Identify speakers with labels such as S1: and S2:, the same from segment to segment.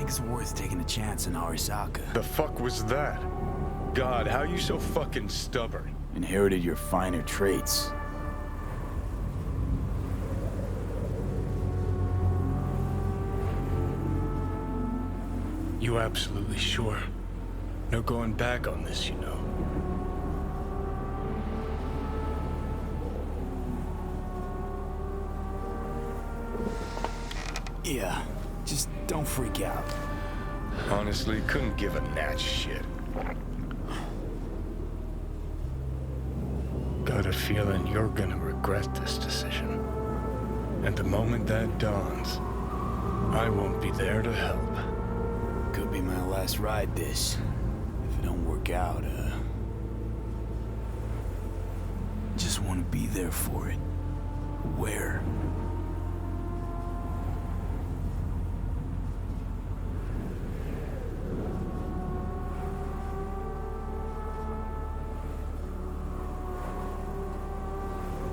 S1: think it's worth taking a chance on Arasaka.
S2: The fuck was that? God, how you so fucking stubborn?
S1: Inherited your finer traits.
S2: You absolutely sure? No going back on this, you know.
S1: Yeah, just don't freak out.
S2: Honestly, couldn't give a gnat's shit. Got a feeling you're gonna regret this decision. And the moment that dawns, I won't be there to help.
S1: Could be my last ride this. If it don't work out, just want to be there for it. Where?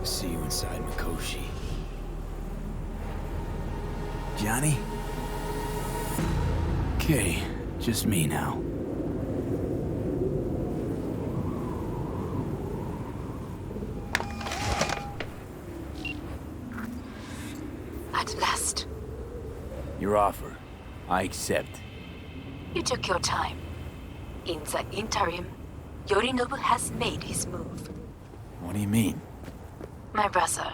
S1: See you inside Mikoshi. Johnny? Okay, just me now.
S3: At last.
S1: Your offer. I accept.
S3: You took your time. In the interim, Yorinobu has made his move.
S1: What do you mean?
S3: My brother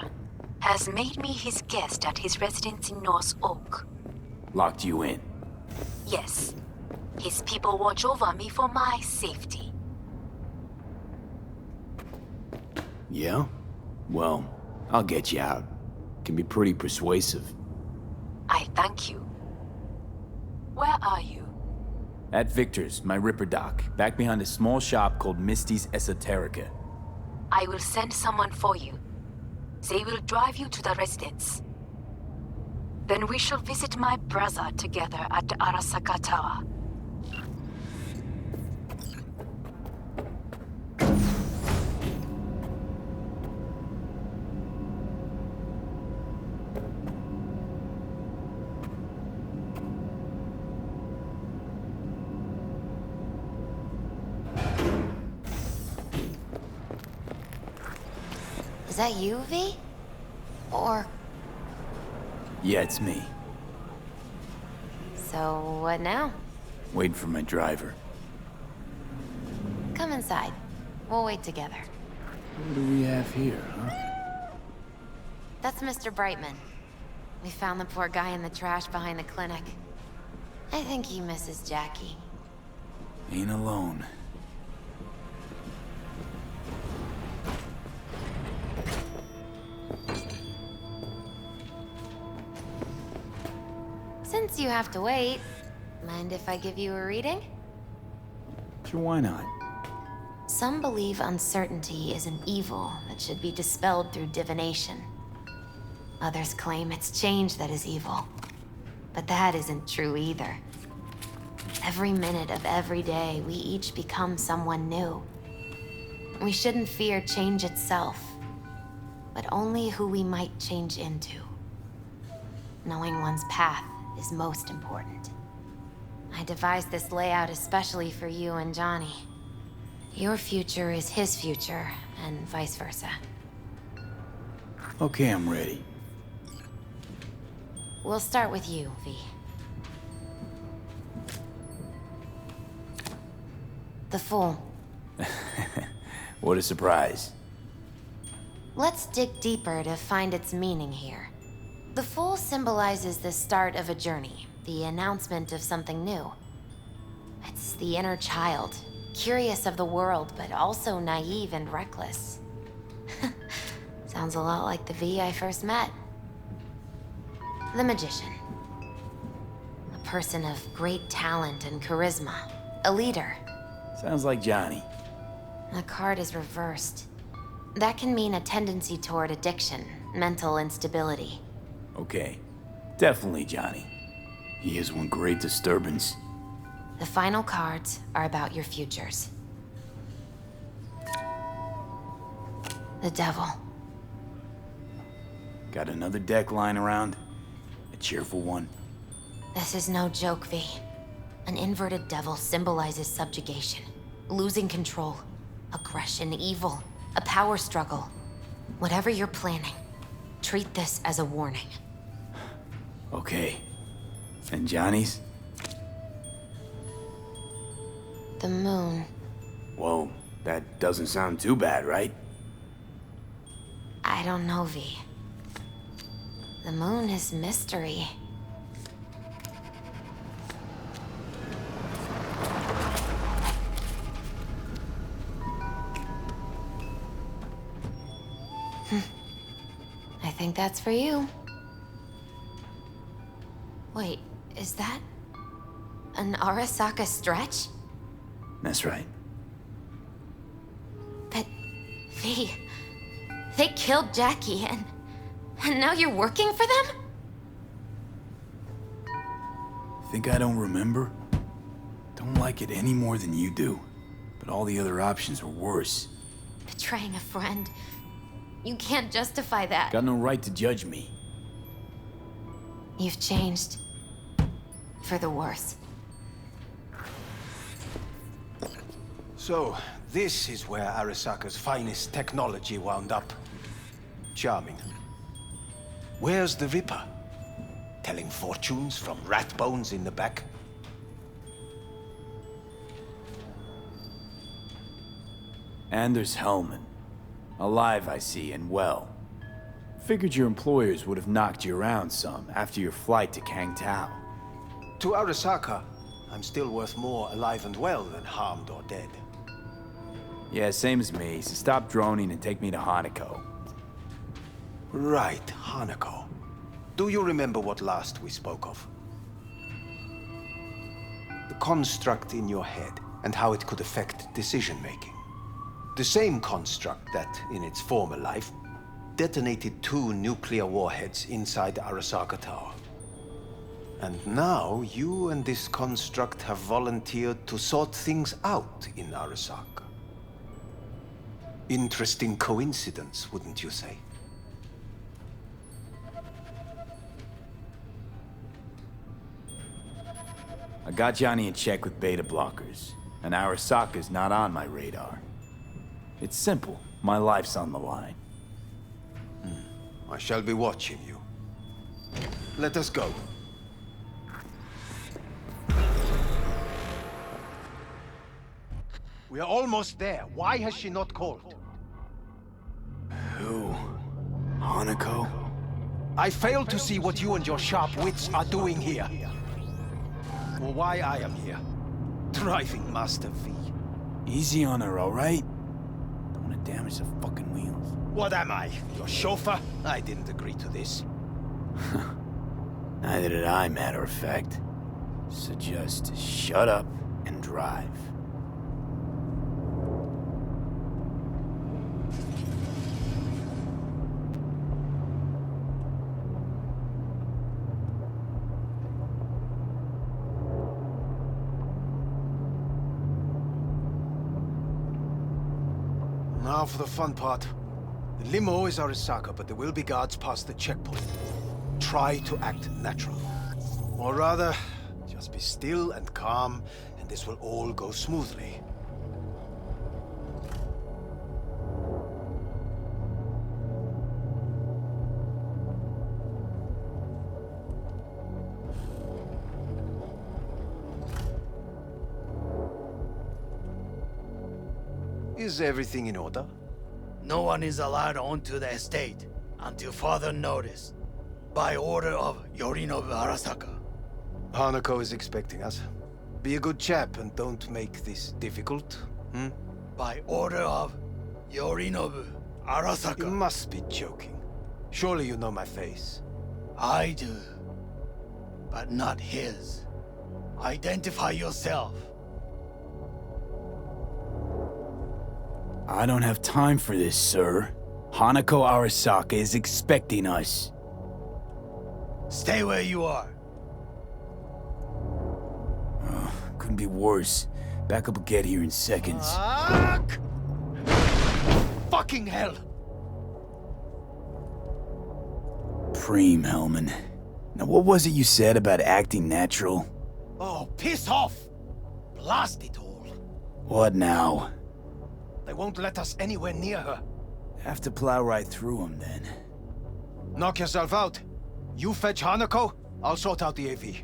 S3: has made me his guest at his residence in North Oak.
S1: Locked you in.
S3: Yes. His people watch over me for my safety.
S1: Yeah? Well, I'll get you out. Can be pretty persuasive.
S3: I thank you. Where are you?
S1: At Victor's, my Ripper dock, back behind a small shop called Misty's Esoterica.
S3: I will send someone for you. They will drive you to the residence. Then we shall visit my brother together at the Arasaka Tower.
S4: Is that you, V? Or...
S1: Yeah, it's me.
S4: So, what now?
S1: Waiting for my driver.
S4: Come inside. We'll wait together.
S1: What do we have here, huh?
S4: That's Mr. Brightman. We found the poor guy in the trash behind the clinic. I think he misses Jackie.
S1: Ain't alone.
S4: Since you have to wait, mind if I give you a reading?
S1: Sure, why not?
S4: Some believe uncertainty is an evil that should be dispelled through divination. Others claim it's change that is evil. But that isn't true either. Every minute of every day, we each become someone new. We shouldn't fear change itself, but only who we might change into. Knowing one's path is most important. I devised this layout especially for you and Johnny. Your future is his future, and vice versa.
S1: Okay, I'm ready.
S4: We'll start with you, V. The Fool.
S1: What a surprise.
S4: Let's dig deeper to find its meaning here. The Fool symbolizes the start of a journey, the announcement of something new. It's the inner child, curious of the world, but also naive and reckless. Sounds a lot like the V I first met. The Magician. A person of great talent and charisma. A leader.
S1: Sounds like Johnny.
S4: The card is reversed. That can mean a tendency toward addiction, mental instability.
S1: Okay, definitely Johnny. He is one great disturbance.
S4: The final cards are about your futures. The Devil.
S1: Got another deck lying around? A cheerful one?
S4: This is no joke, V. An inverted devil symbolizes subjugation, losing control, aggression, evil, a power struggle. Whatever you're planning, treat this as a warning.
S1: Okay. And Johnny's?
S4: The moon.
S1: Whoa, that doesn't sound too bad, right?
S4: I don't know, V. The moon is mystery. I think that's for you. Wait, is that an Arasaka stretch?
S1: That's right.
S4: But, V, they killed Jackie and now you're working for them?
S1: Think I don't remember? Don't like it any more than you do. But all the other options were worse.
S4: Betraying a friend. You can't justify that.
S1: Got no right to judge me.
S4: You've changed. For the worse.
S5: So, this is where Arasaka's finest technology wound up. Charming. Where's the Ripper? Telling fortunes from rat bones in the back?
S1: Anders Hellman. Alive, I see, and well. Figured your employers would have knocked you around some after your flight to Kangtao.
S5: To Arasaka, I'm still worth more alive and well than harmed or dead.
S1: Yeah, same as me, so stop droning and take me to Hanako.
S5: Right, Hanako. Do you remember what last we spoke of? The construct in your head and how it could affect decision-making. The same construct that, in its former life, detonated 2 nuclear warheads inside the Arasaka Tower. And now, you and this construct have volunteered to sort things out in Arasaka. Interesting coincidence, wouldn't you say?
S1: I got Johnny in check with beta blockers, and Arasaka's not on my radar. It's simple. My life's on the line.
S5: I shall be watching you. Let us go. We are almost there. Why has she not called?
S1: Who? Hanako?
S5: I fail to see what you and your sharp wits are doing here. Or why I am here. Driving Master V.
S1: Easy on her, alright? Don't want to damage the fucking wheels.
S5: What am I? Your chauffeur? I didn't agree to this.
S1: Neither did I, matter of fact. So just shut up and drive.
S5: Now for the fun part. The limo is Arasaka, but there will be guards past the checkpoint. Try to act natural. Or rather, just be still and calm, and this will all go smoothly. Is everything in order?
S6: No one is allowed onto the estate until further notice, by order of Yorinobu Arasaka.
S5: Hanako is expecting us. Be a good chap and don't make this difficult,
S6: By order of Yorinobu
S5: You
S6: Arasaka.
S5: must be joking. Surely you know my face.
S6: I do, but not his. Identify yourself.
S1: I don't have time for this, sir. Hanako Arasaka is expecting us.
S6: Stay where you are.
S1: Couldn't be worse. Backup will get here in seconds.
S5: Fuck! Fucking hell!
S1: Preem, Hellman. Now what was it you said about acting natural?
S5: Oh, piss off! Blast it all.
S1: What now?
S5: They won't let us anywhere near her.
S1: Have to plow right through them then.
S5: Knock yourself out. You fetch Hanako, I'll sort out the AV.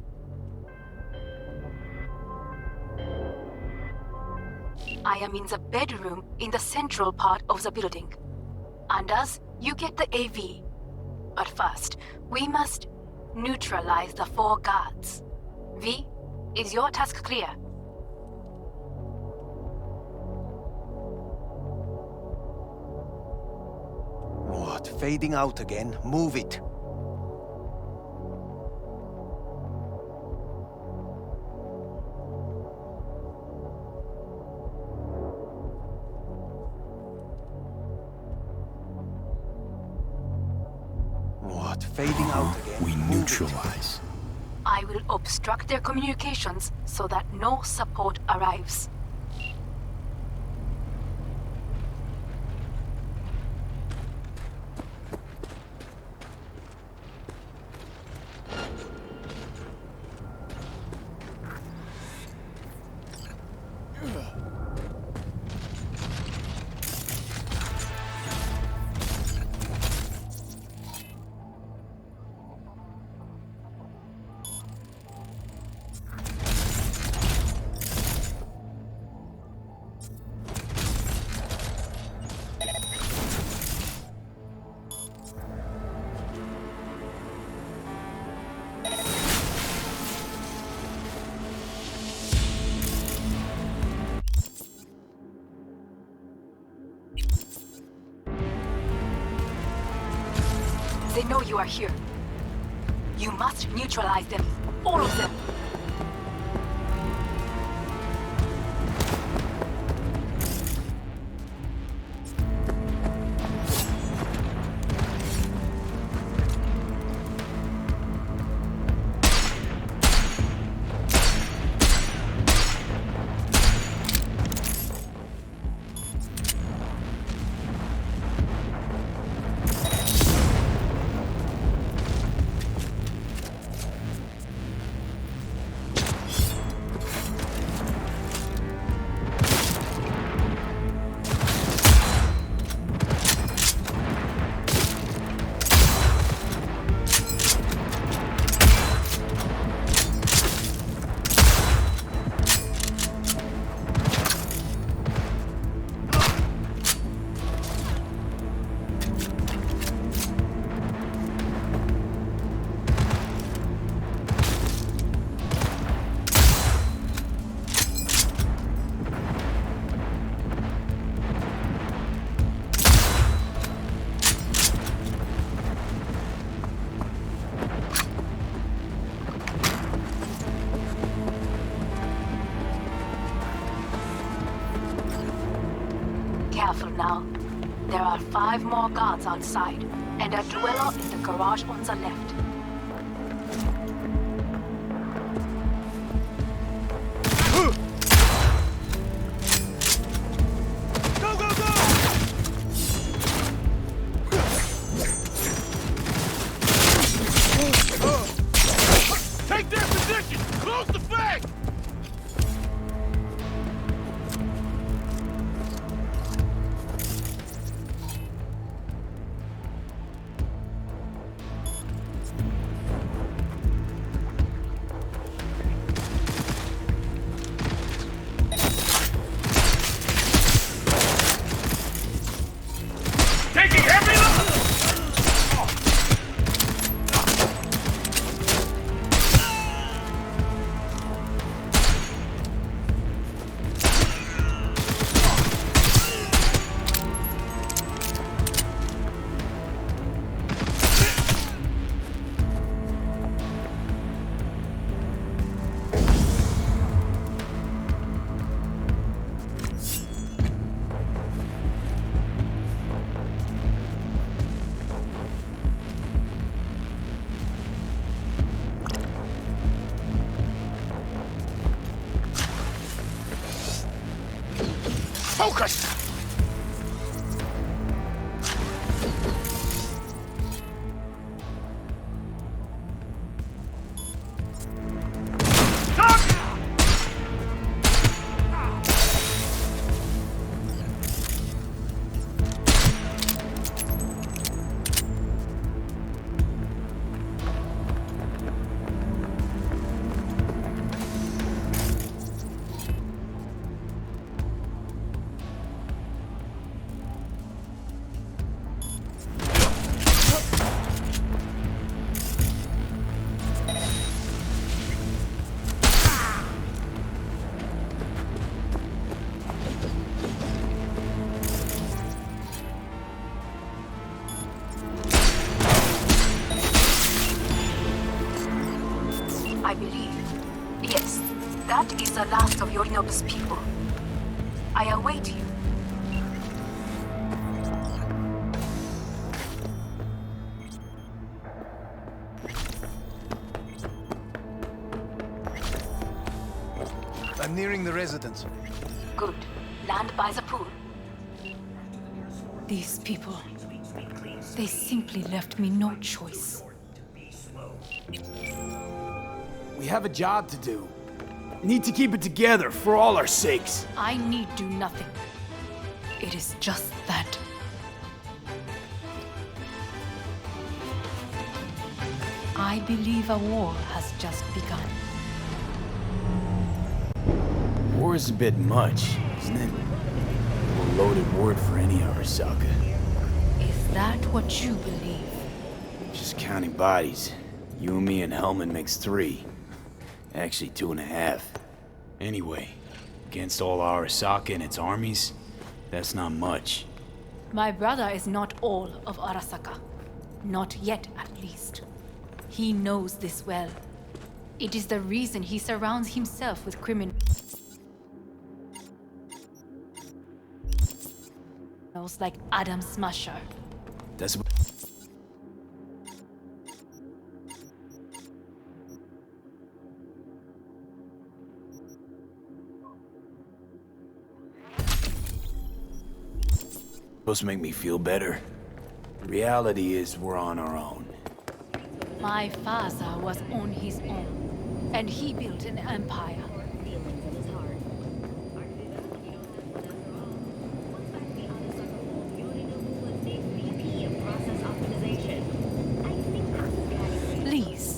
S3: I am in the bedroom in the central part of the building. Anders, you get the AV. But first, we must neutralize the 4 guards. V, is your task clear?
S5: What, fading out again? Move it. What, fading out again?
S1: We
S5: Move it.
S1: neutralize.
S3: I will obstruct their communications so that no support arrives. They know you are here. You must neutralize them. All of them. Careful now. There are 5 more guards outside, and a dweller in the garage on the left.
S6: Go, go, go! Take their position! Close the flank!
S3: I believe. Yes, that is the last of Yorinobu's people. I await you.
S5: I'm nearing the residence.
S3: Good. Land by the pool.
S7: These people, they simply left me no choice.
S1: We have a job to do. We need to keep it together for all our sakes.
S7: I need do nothing. It is just that. I believe a war has just begun.
S1: War is a bit much, isn't it? A loaded word for any Arasaka.
S7: Is that what you believe?
S1: Just counting bodies. You and me and Hellman makes 3. Actually, 2.5. Anyway, against all Arasaka and its armies, that's not much.
S7: My brother is not all of Arasaka. Not yet, at least. He knows this well. It is the reason he surrounds himself with criminals like Adam Smasher.
S1: That's what... supposed to make me feel better. The reality is we're on our own.
S7: My father was on his own, and he built an empire. Please.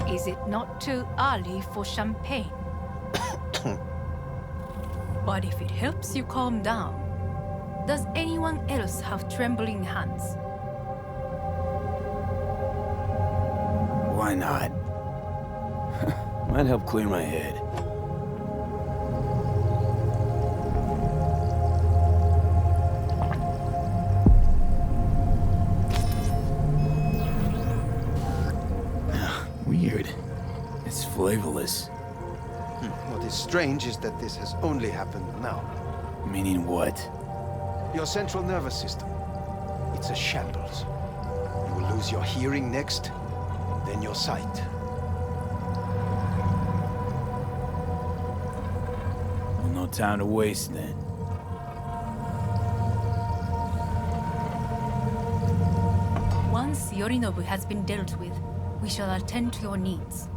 S7: Is it not too early for champagne? But if it helps you calm down, does anyone else have trembling hands?
S1: Why not? Might help clear my head. Weird. It's flavorless.
S5: What is strange is that this has only happened now.
S1: Meaning what?
S5: Your central nervous system. It's a shambles. You will lose your hearing next, then your sight.
S1: Well, no time to waste then.
S7: Once Yorinobu has been dealt with, we shall attend to your needs.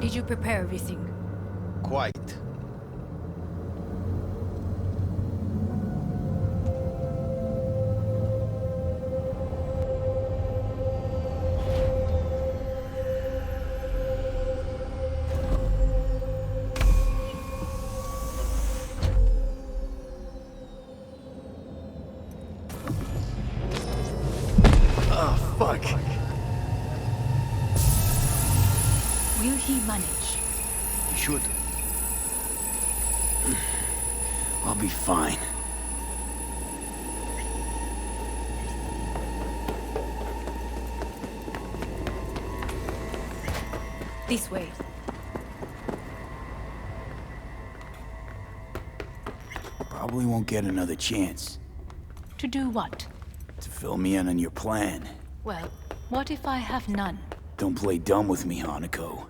S7: Did you prepare everything?
S5: Quite.
S1: I'll be fine.
S7: This way.
S1: Probably won't get another chance
S7: To do what?
S1: to fill me in on your plan.
S7: Well, what if I have none?
S1: Don't play dumb with me, Hanako.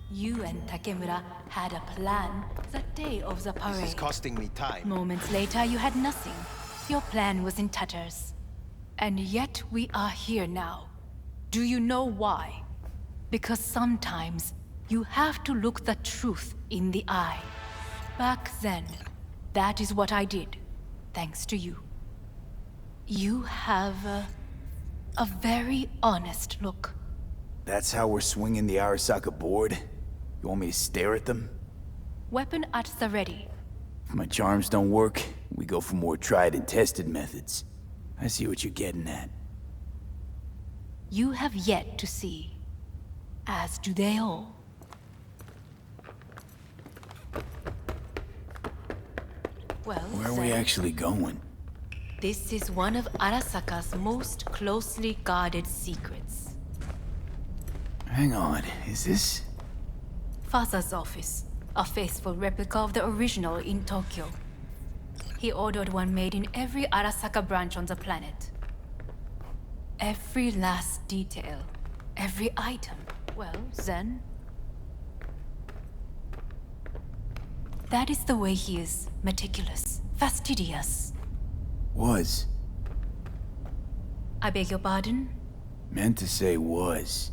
S7: You and Takemura had a plan the day of the parade.
S5: This is costing me time.
S7: Moments later, you had nothing. Your plan was in tatters. And yet we are here now. Do you know why? Because sometimes you have to look the truth in the eye. Back then, that is what I did, thanks to you. You have a very honest look.
S1: That's how we're swinging the Arasaka board? You want me to stare at them?
S7: Weapon at the ready.
S1: If my charms don't work, we go for more tried and tested methods. I see what you're getting at.
S7: You have yet to see, as do they all. Well,
S1: Where are we
S7: then,
S1: actually going?
S7: this is one of Arasaka's most closely guarded secrets.
S1: Hang on, is this...
S7: Father's office, a faithful replica of the original in Tokyo. He ordered one made in every Arasaka branch on the planet. Every last detail, every item. Well, then... that is the way he is. Meticulous, fastidious.
S1: was?
S7: I beg your pardon?
S1: Meant to say was.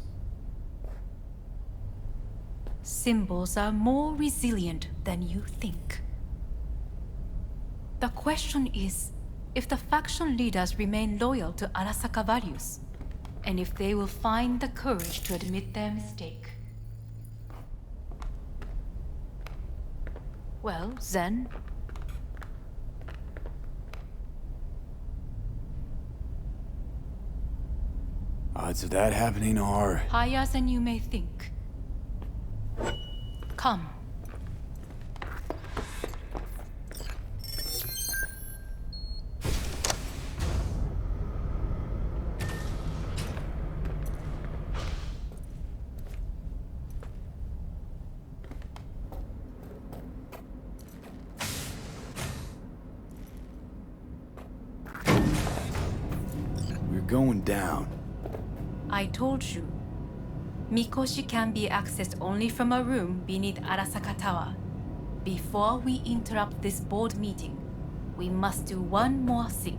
S7: Symbols are more resilient than you think. The question is, if the faction leaders remain loyal to Arasaka values, and if they will find the courage to admit their mistake. Well, then...
S1: odds of that happening are...
S7: higher than you may think. Come.
S1: we're going down.
S7: I told you. Mikoshi can be accessed only from a room beneath Arasaka Tower. Before we interrupt this board meeting, we must do one more thing.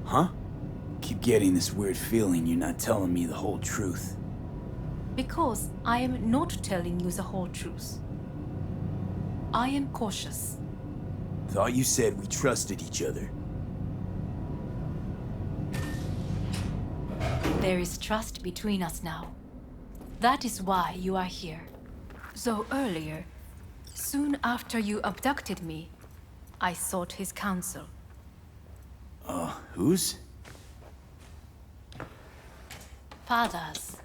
S1: Huh? Keep getting this weird feeling you're not telling me the whole truth.
S7: Because I am not telling you the whole truth. I am cautious.
S1: Thought you said we trusted each other.
S7: There is trust between us now. That is why you are here. Though earlier, soon after you abducted me, I sought his counsel.
S1: Whose?
S7: Father's.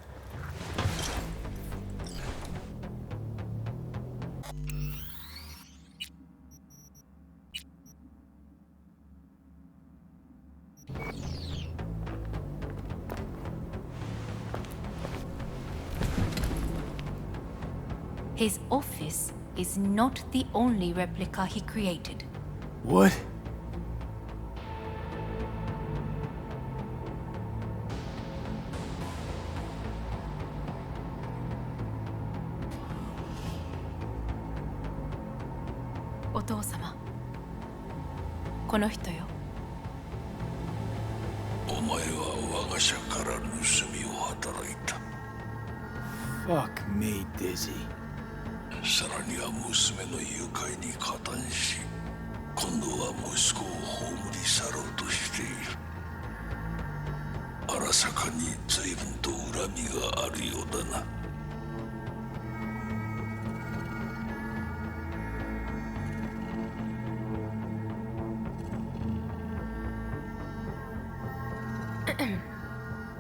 S7: His office is not the only replica he created.
S1: What?
S7: Otou-sama. この人よ。
S8: お前は我が社から盗みを働いた。
S1: Fuck me, Dizzy.
S8: さらには娘の誘拐に加担し、今度は息子を葬り去ろうとしている。荒坂に随分と恨みがあるようだな。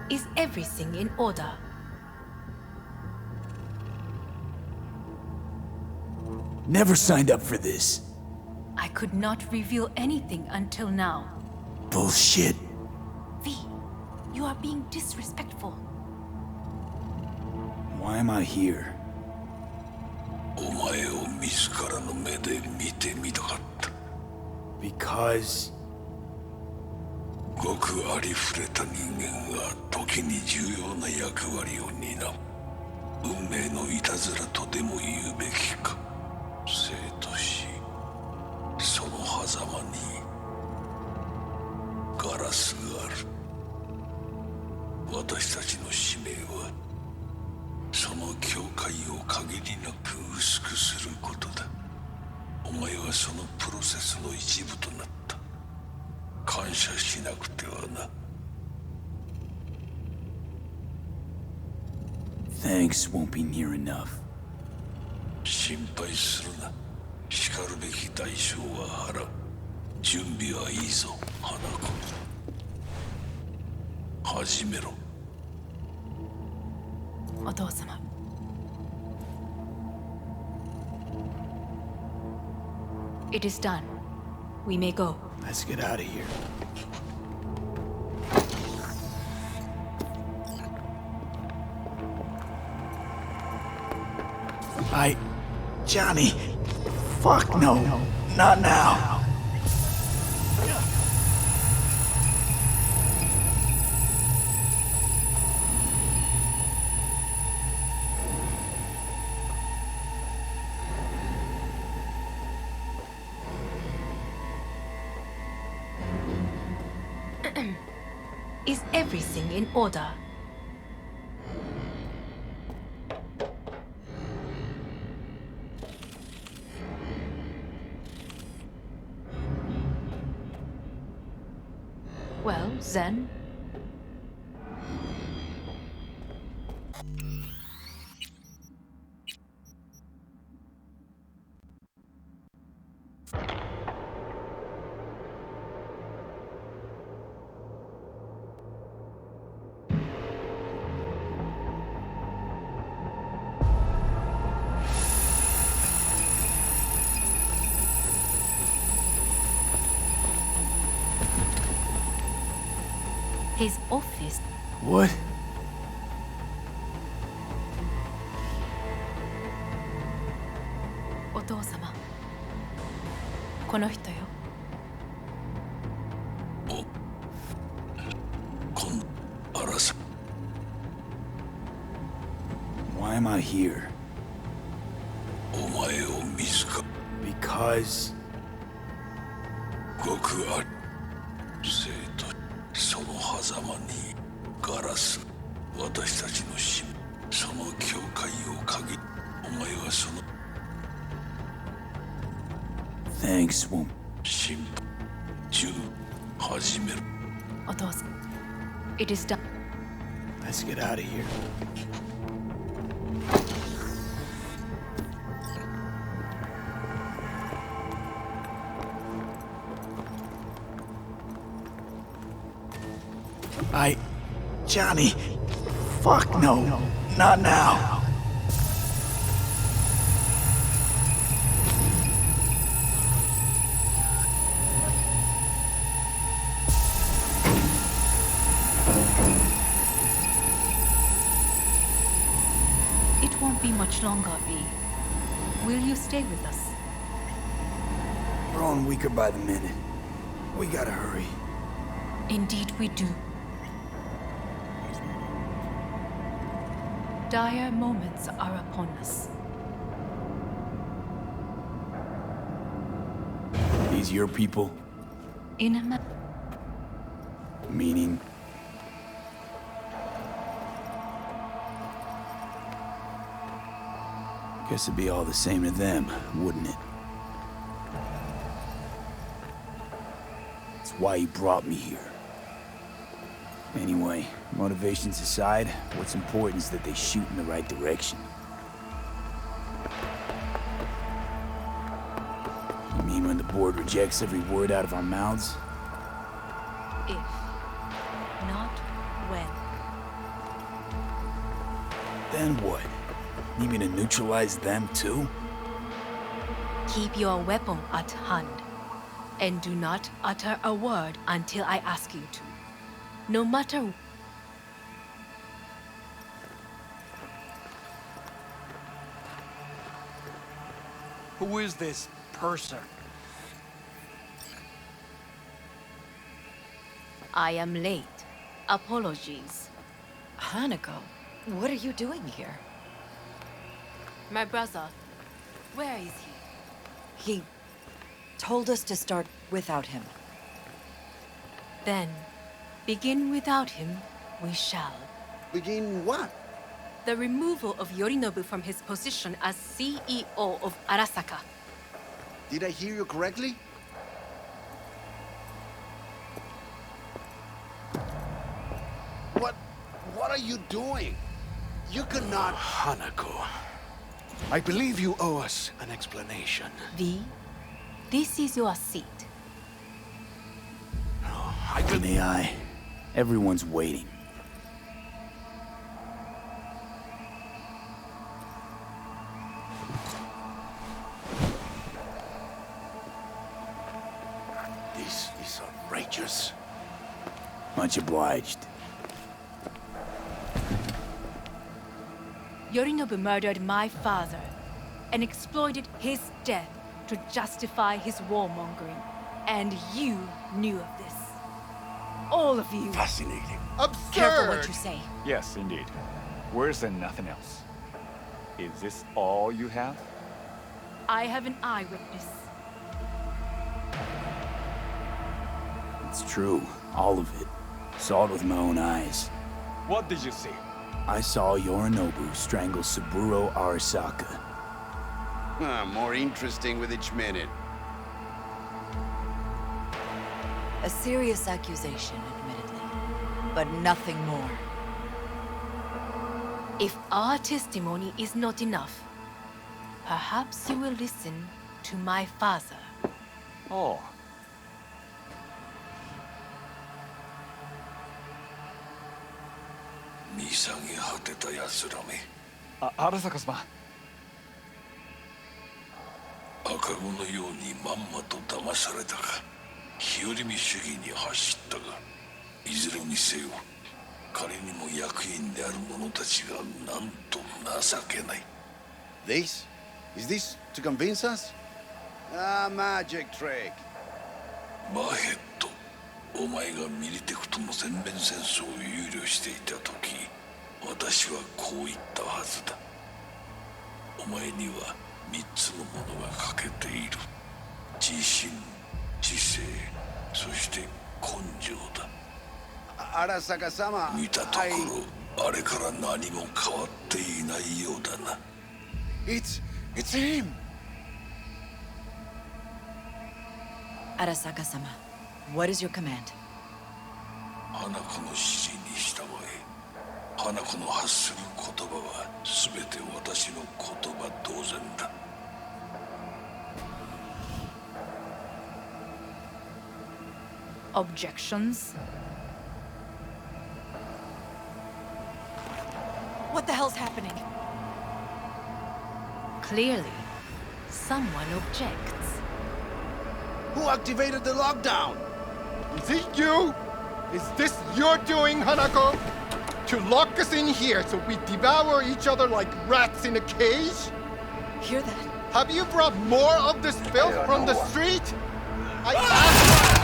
S7: Is everything in order?
S1: Never signed up for this.
S7: I could not reveal anything until now.
S1: Bullshit.
S7: V, you are being disrespectful.
S1: Why am I here?
S8: お前を自らの目で見てみたかった。
S1: Because...
S8: ごくありふれた人間が時に重要な役割を担う。運命のいたずらとでも言うべきか。生と死、その狭間にガラスがある。私たちの使命はその境界を限りなく薄くすることだ。お前はそのプロセスの一部となった。感謝しなくてはな。
S1: Thanks won't be near enough.
S8: 心配するな。しかるべき代償は払う。準備はいいぞ、花子。始めろ。
S7: お父様。It is done. We may go.
S1: Let's get out of here. Johnny. Fuck no. Not now.
S7: Is everything in order? Well, then. His office.
S1: What?
S7: Otou-sama. この人よ。
S8: 今度、Arasaka。
S1: Why am I here?
S8: お前を自ら。
S1: Because...
S8: ごくあり。生とその狭間にガラス。私たちの使命。その境界を限り。お前はその。
S1: Thanks won't...
S8: 心配。準備。始める。
S7: お父さん。It is done.
S1: Let's get out of here. Johnny. Fuck no. Not now.
S7: It won't be much longer, V. Will you stay with us?
S1: Growing weaker by the minute. We gotta hurry.
S7: Indeed we do. Dire moments are upon us.
S1: These your people?
S7: In a
S1: Meaning? Guess it'd be all the same to them, wouldn't it? That's why you brought me here. Anyway, motivations aside, what's important is that they shoot in the right direction. You mean when the board rejects every word out of our mouths?
S7: if, not when.
S1: Then what? Need me to neutralize them too?
S7: Keep your weapon at hand, and do not utter a word until I ask you to. No matter...
S9: Who is this person?
S7: I am late. Apologies.
S10: Hanako, what are you doing here?
S7: My brother, where is he?
S10: He told us to start without him.
S7: Then, begin without him, we shall.
S11: Begin what?
S7: The removal of Yorinobu from his position as CEO of Arasaka.
S11: Did I hear you correctly? What are you doing? You cannot...
S5: Hanako, I believe you owe us an explanation.
S7: V, this is your seat.
S1: May I? Everyone's waiting.
S5: This is outrageous.
S1: Much obliged.
S7: Yorinobu murdered my father and exploited his death to justify his warmongering. And you knew of this. All of you.
S5: Fascinating.
S10: Absurd! Careful what you say.
S9: Yes, indeed. Worse than nothing else. Is this all you have?
S7: I have an eyewitness.
S1: It's true. All of it. Saw it with my own eyes.
S9: What did you see?
S1: I saw Yorinobu strangle Saburo Arasaka.
S11: More interesting with each minute.
S10: A serious accusation, admittedly, but nothing more.
S7: If our testimony is not enough, perhaps you will listen to my father.
S9: Oh. Arasaka-sama.
S8: 赤子のようにまんまと騙されたか、日和見主義に走ったが、いずれにせよ、彼にも役員である者たちがなんと情けない。
S11: This? Is this to convince us? Ah, magic trick.
S8: バヘット、お前がミリテクとの全面戦争を憂慮していた時、私はこう言ったはずだ。お前には3つのものが欠けている。自信、知性、そして根性だ。
S11: Arasaka-sama,
S8: 見たところ、あれから何も変わっていないようだな。
S11: It's him!
S10: Arasaka-sama, what is your command?
S8: 花子の指示に従え。花子の発する言葉は全て私の言葉同然だ。
S7: Objections?
S10: What the hell's happening?
S7: Clearly, someone objects.
S11: Who activated the lockdown?
S12: Is it you? Is this your doing, Hanako? To lock us in here so we devour each other like rats in a cage?
S10: Hear that?
S12: Have you brought more of this filth from the street? I asked...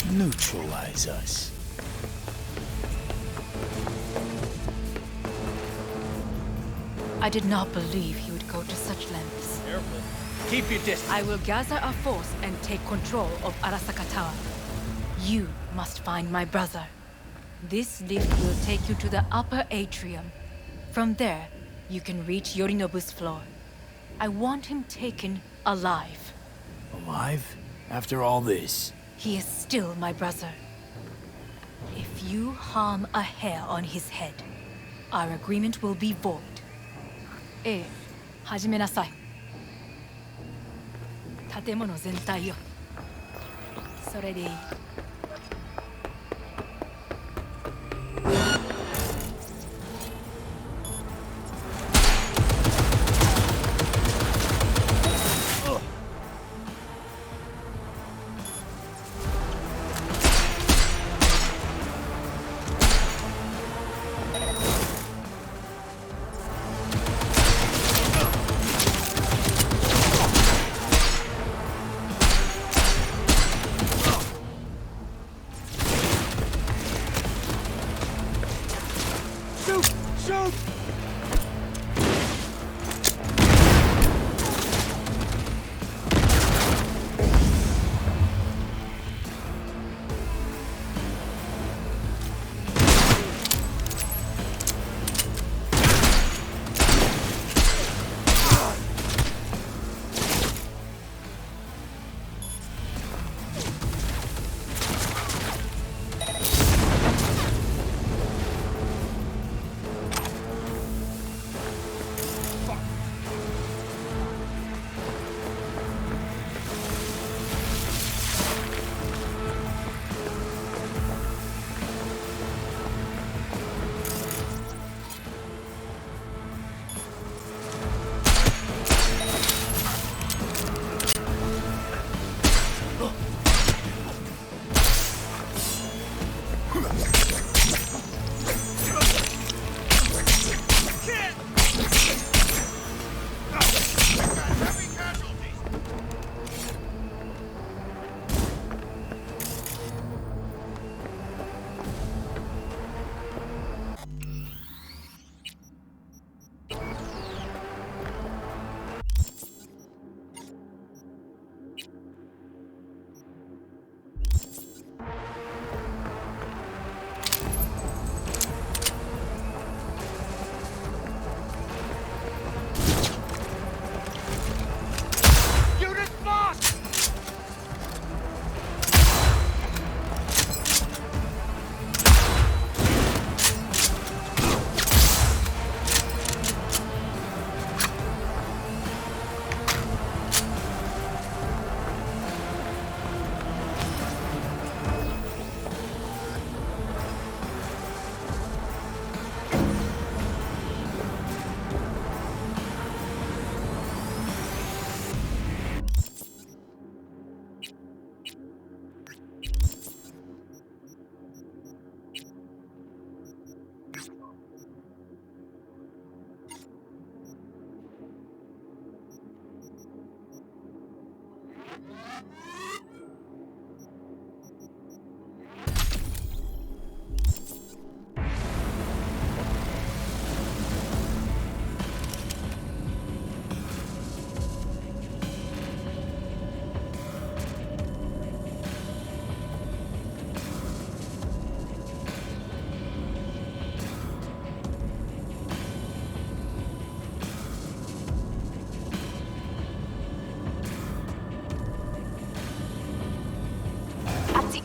S1: Neutralize us.
S7: I did not believe he would go to such lengths.
S12: Careful. Keep your distance.
S7: I will gather a force and take control of Arasaka Tower. You must find my brother. This lift will take you to the upper atrium. From there, you can reach Yorinobu's floor. I want him taken alive.
S1: Alive? After all this?
S7: He is still my brother. If you harm a hair on his head, our agreement will be void. ええ、始めなさい。建物全体よ。それでいい。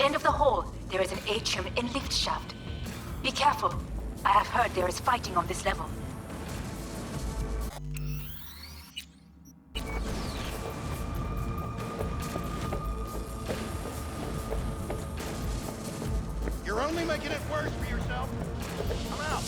S3: End of the hall, there is an atrium and lift shaft. Be careful. I have heard there is fighting on this level.
S11: You're only making it worse for yourself. I'm out.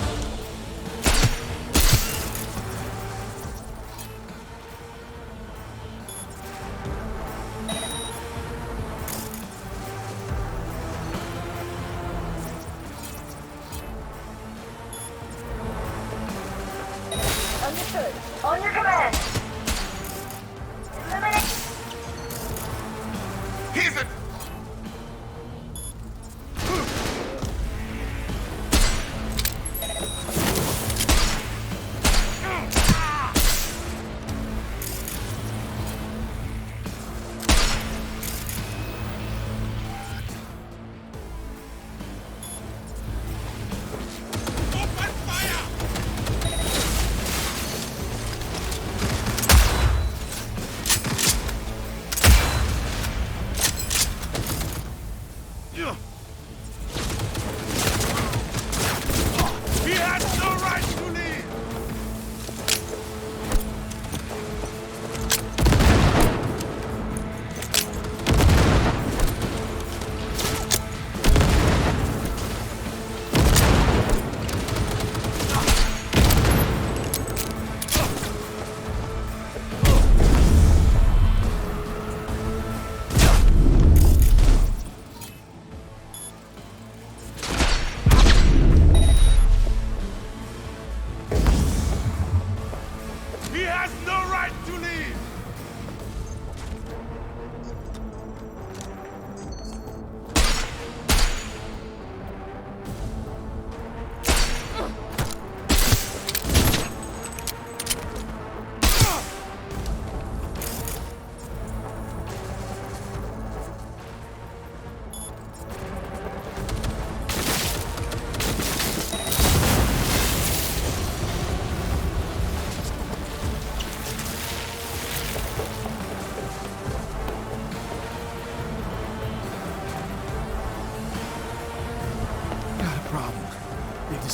S13: Understood. On your command. Eliminate.
S12: He's a...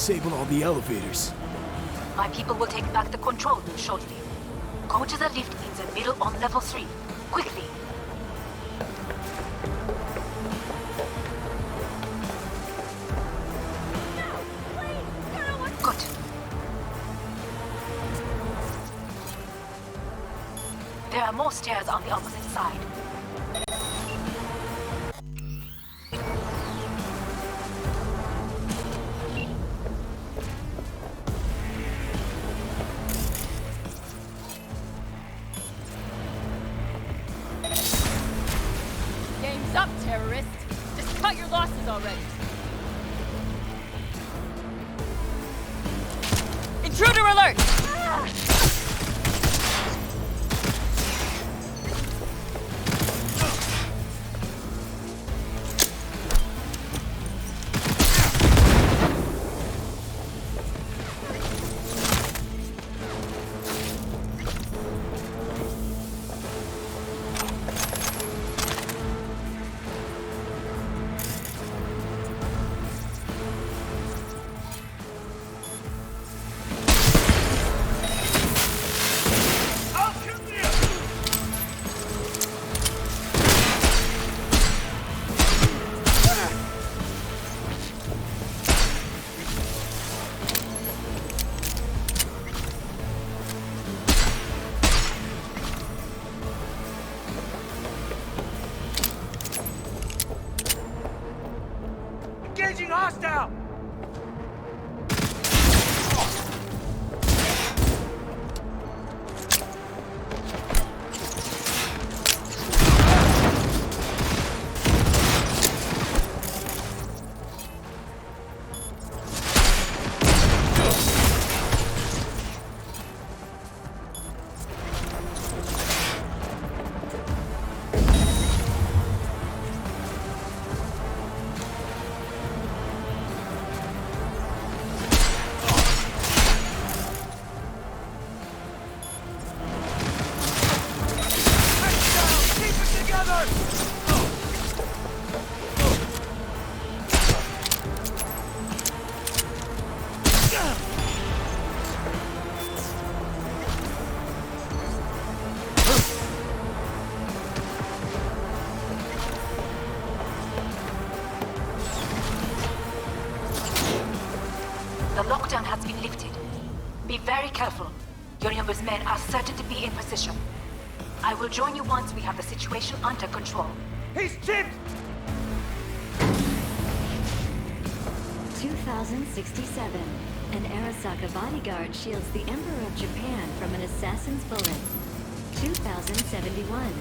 S1: disable all the elevators.
S3: My people will take back the control room shortly. Go to the lift in the middle on level 3. Quickly. Good. There are more stairs on the opposite side.
S13: Game's up, terrorist! Just cut your losses already! Intruder alert!
S14: Engaging hostile!
S3: The lockdown has been lifted. Be very careful. Yorinobu's men are certain to be in position. I will join you once we have the situation under control.
S14: He's chipped!
S15: 2067. An Arasaka bodyguard shields the Emperor of Japan from an assassin's bullet. 2071.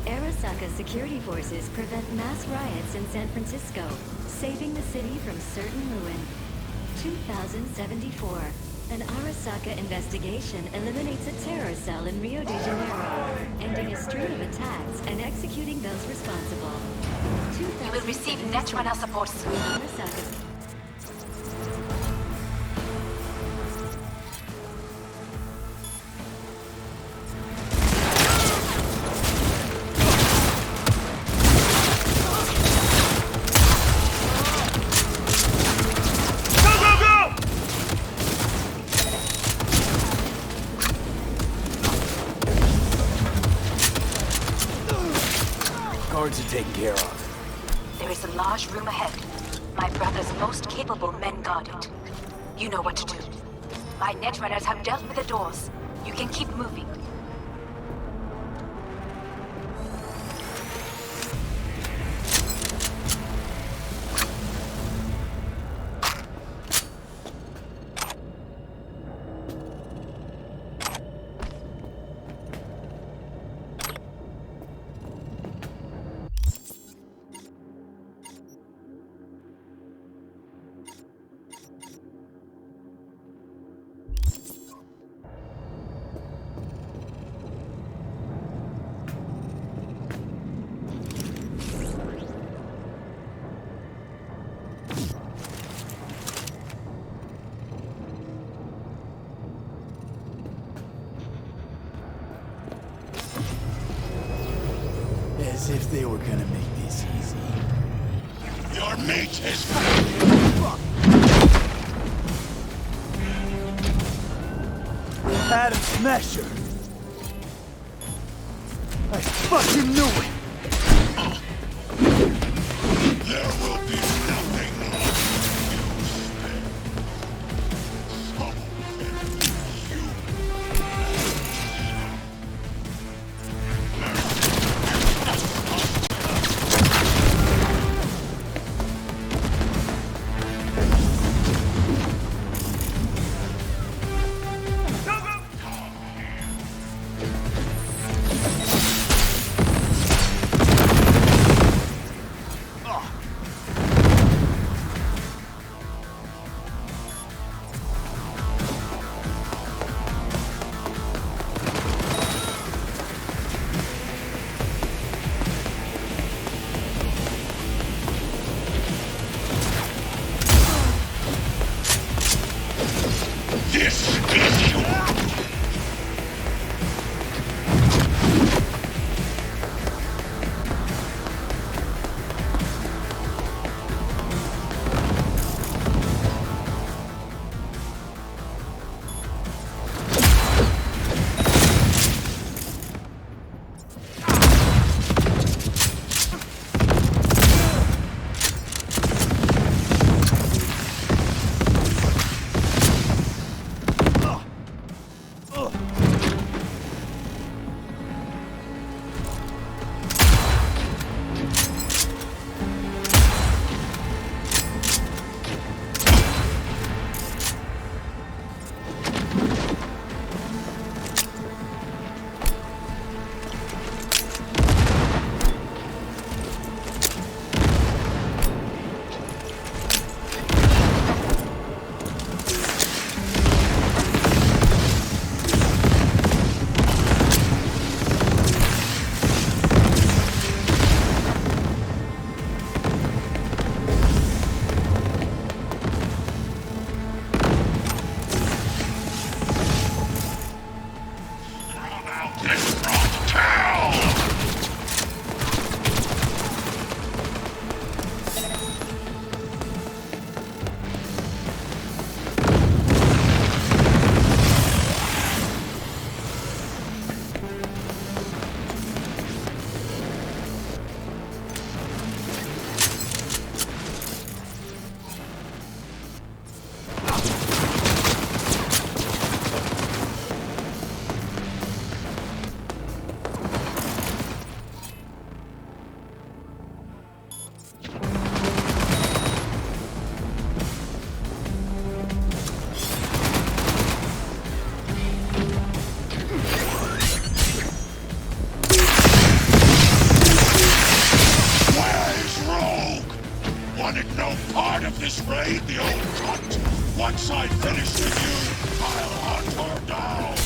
S15: Arasaka security forces prevent mass riots in San Francisco, saving the city from certain ruin. 2074. An Arasaka investigation eliminates a terror cell in Rio de Janeiro, ending a string of attacks and executing those responsible.
S3: You will receive Netrunner support soon.
S15: Arasaka.
S1: Guards are taken care of.
S3: There is a large room ahead. My brother's most capable men guard it. You know what to do. My netrunners have dealt with the doors. You can keep moving.
S1: As if they were gonna make this easy.
S8: Your mate has
S1: Adam Smasher! I fucking knew it!
S8: There will be nothing Once I finish with you, I'll hunt her down!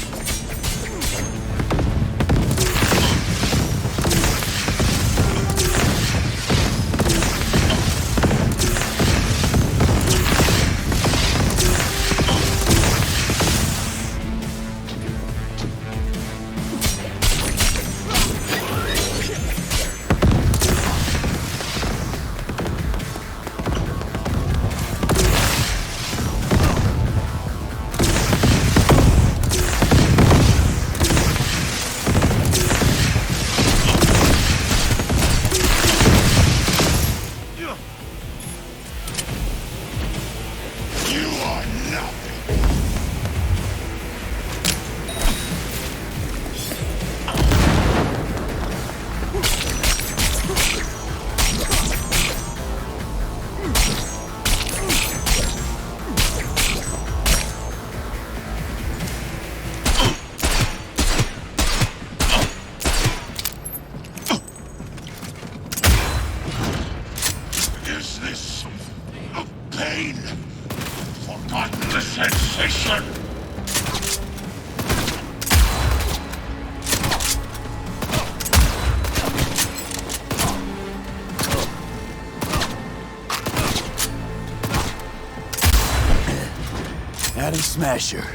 S1: Adam Smasher.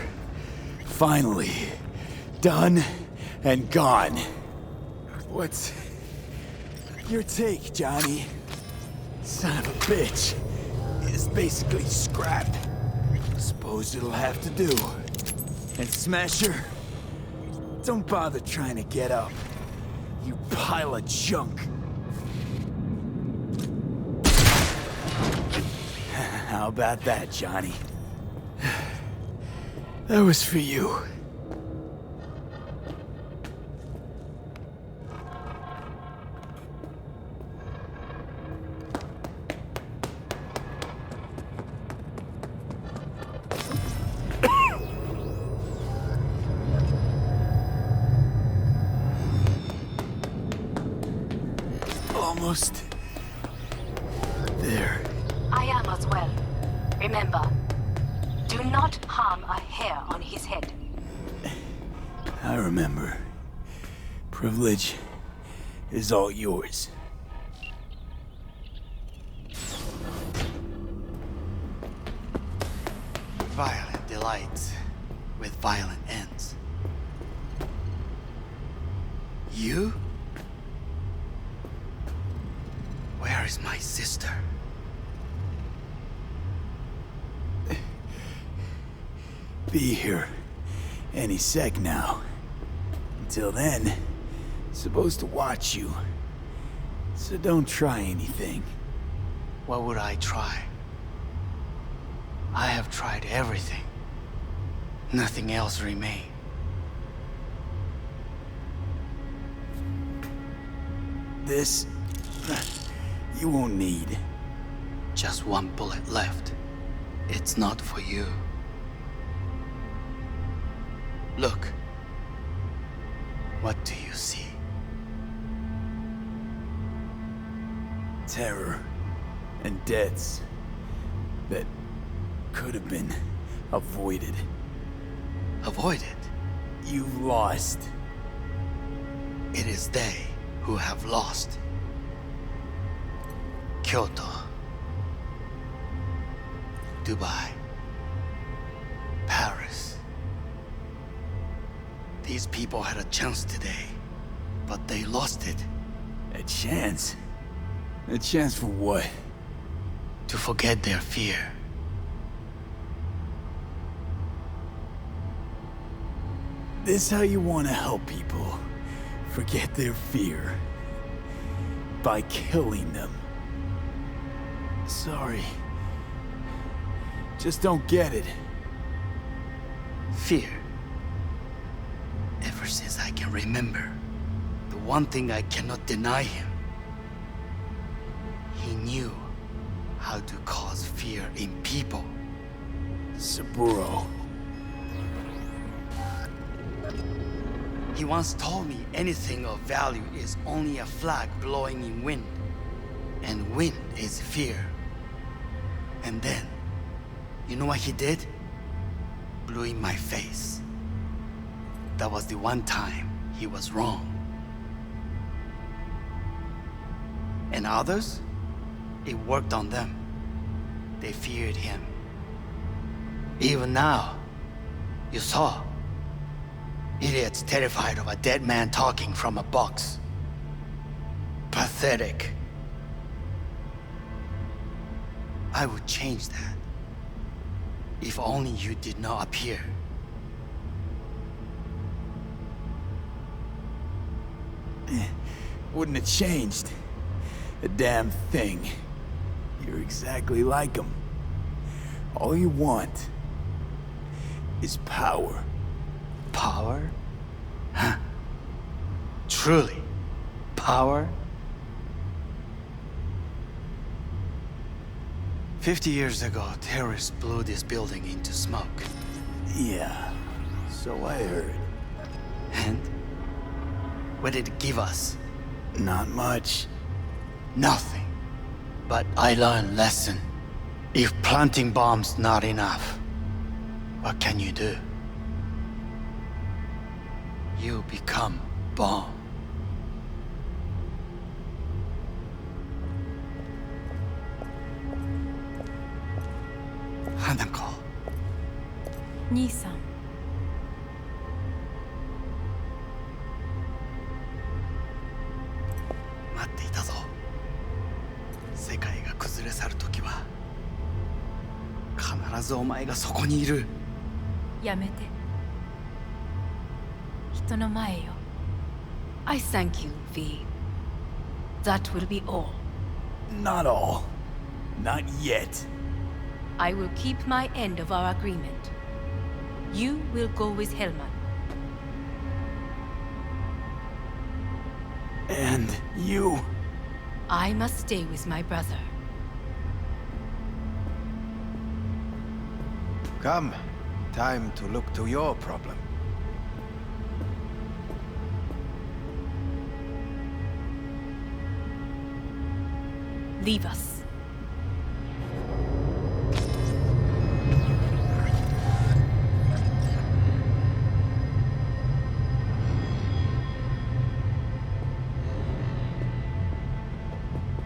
S1: Finally. Done and gone. What's your take, Johnny? Son of a bitch. It's basically scrapped. Suppose it'll have to do. And Smasher, don't bother trying to get up. You pile of junk. How about that, Johnny? That was for you. Almost there.
S3: I am as well. Remember, do not harm a hair on his head.
S1: I remember. Privilege is all yours.
S6: Violent delights with violent ends. You? Where is my sister?
S1: Be here any sec now. Until then, supposed to watch you. So don't try anything.
S6: What would I try? I have tried everything. Nothing else remains.
S1: This... you won't need.
S6: Just one bullet left. It's not for you. Look. What do you see?
S1: Terror and deaths that could have been avoided.
S6: Avoided?
S1: You've lost.
S6: It is they who have lost. Kyoto. Dubai. Paris. These people had a chance today, but they lost it.
S1: A chance? A chance for what?
S6: To forget their fear.
S1: This how you want to help people forget their fear? By killing them. Sorry. Just don't get it.
S6: Fear. Ever since I can remember, the one thing I cannot deny him. He knew how to cause fear in people.
S1: Saburo.
S6: He once told me anything of value is only a flag blowing in wind. And wind is fear. And then, you know what he did? Blew in my face. That was the one time he was wrong. And others? It worked on them. They feared him. Even now, you saw. Idiots terrified of a dead man talking from a box. Pathetic. I would change that. If only you did not appear.
S1: Wouldn't have changed a damn thing. You're exactly like him. All you want is power.
S6: Power? Huh? Truly? Power? 50 years ago, terrorists blew this building into smoke.
S1: Yeah, so I heard.
S6: And? What did it give us?
S1: Not much.
S6: Nothing. But I learned a lesson. If planting bombs not enough, what can you do? You become bomb. Hanako.
S7: 兄さん。
S6: 待っていたぞ。世界が崩れ去る時は必ずお前がそこにいる。
S7: やめて。人の前よ。I thank you, V. That will be all.
S1: Not all. Not yet.
S7: I will keep my end of our agreement. You will go with Hellman.
S1: And you?
S7: I must stay with my brother.
S5: Come. Time to look to your problem.
S7: Leave us.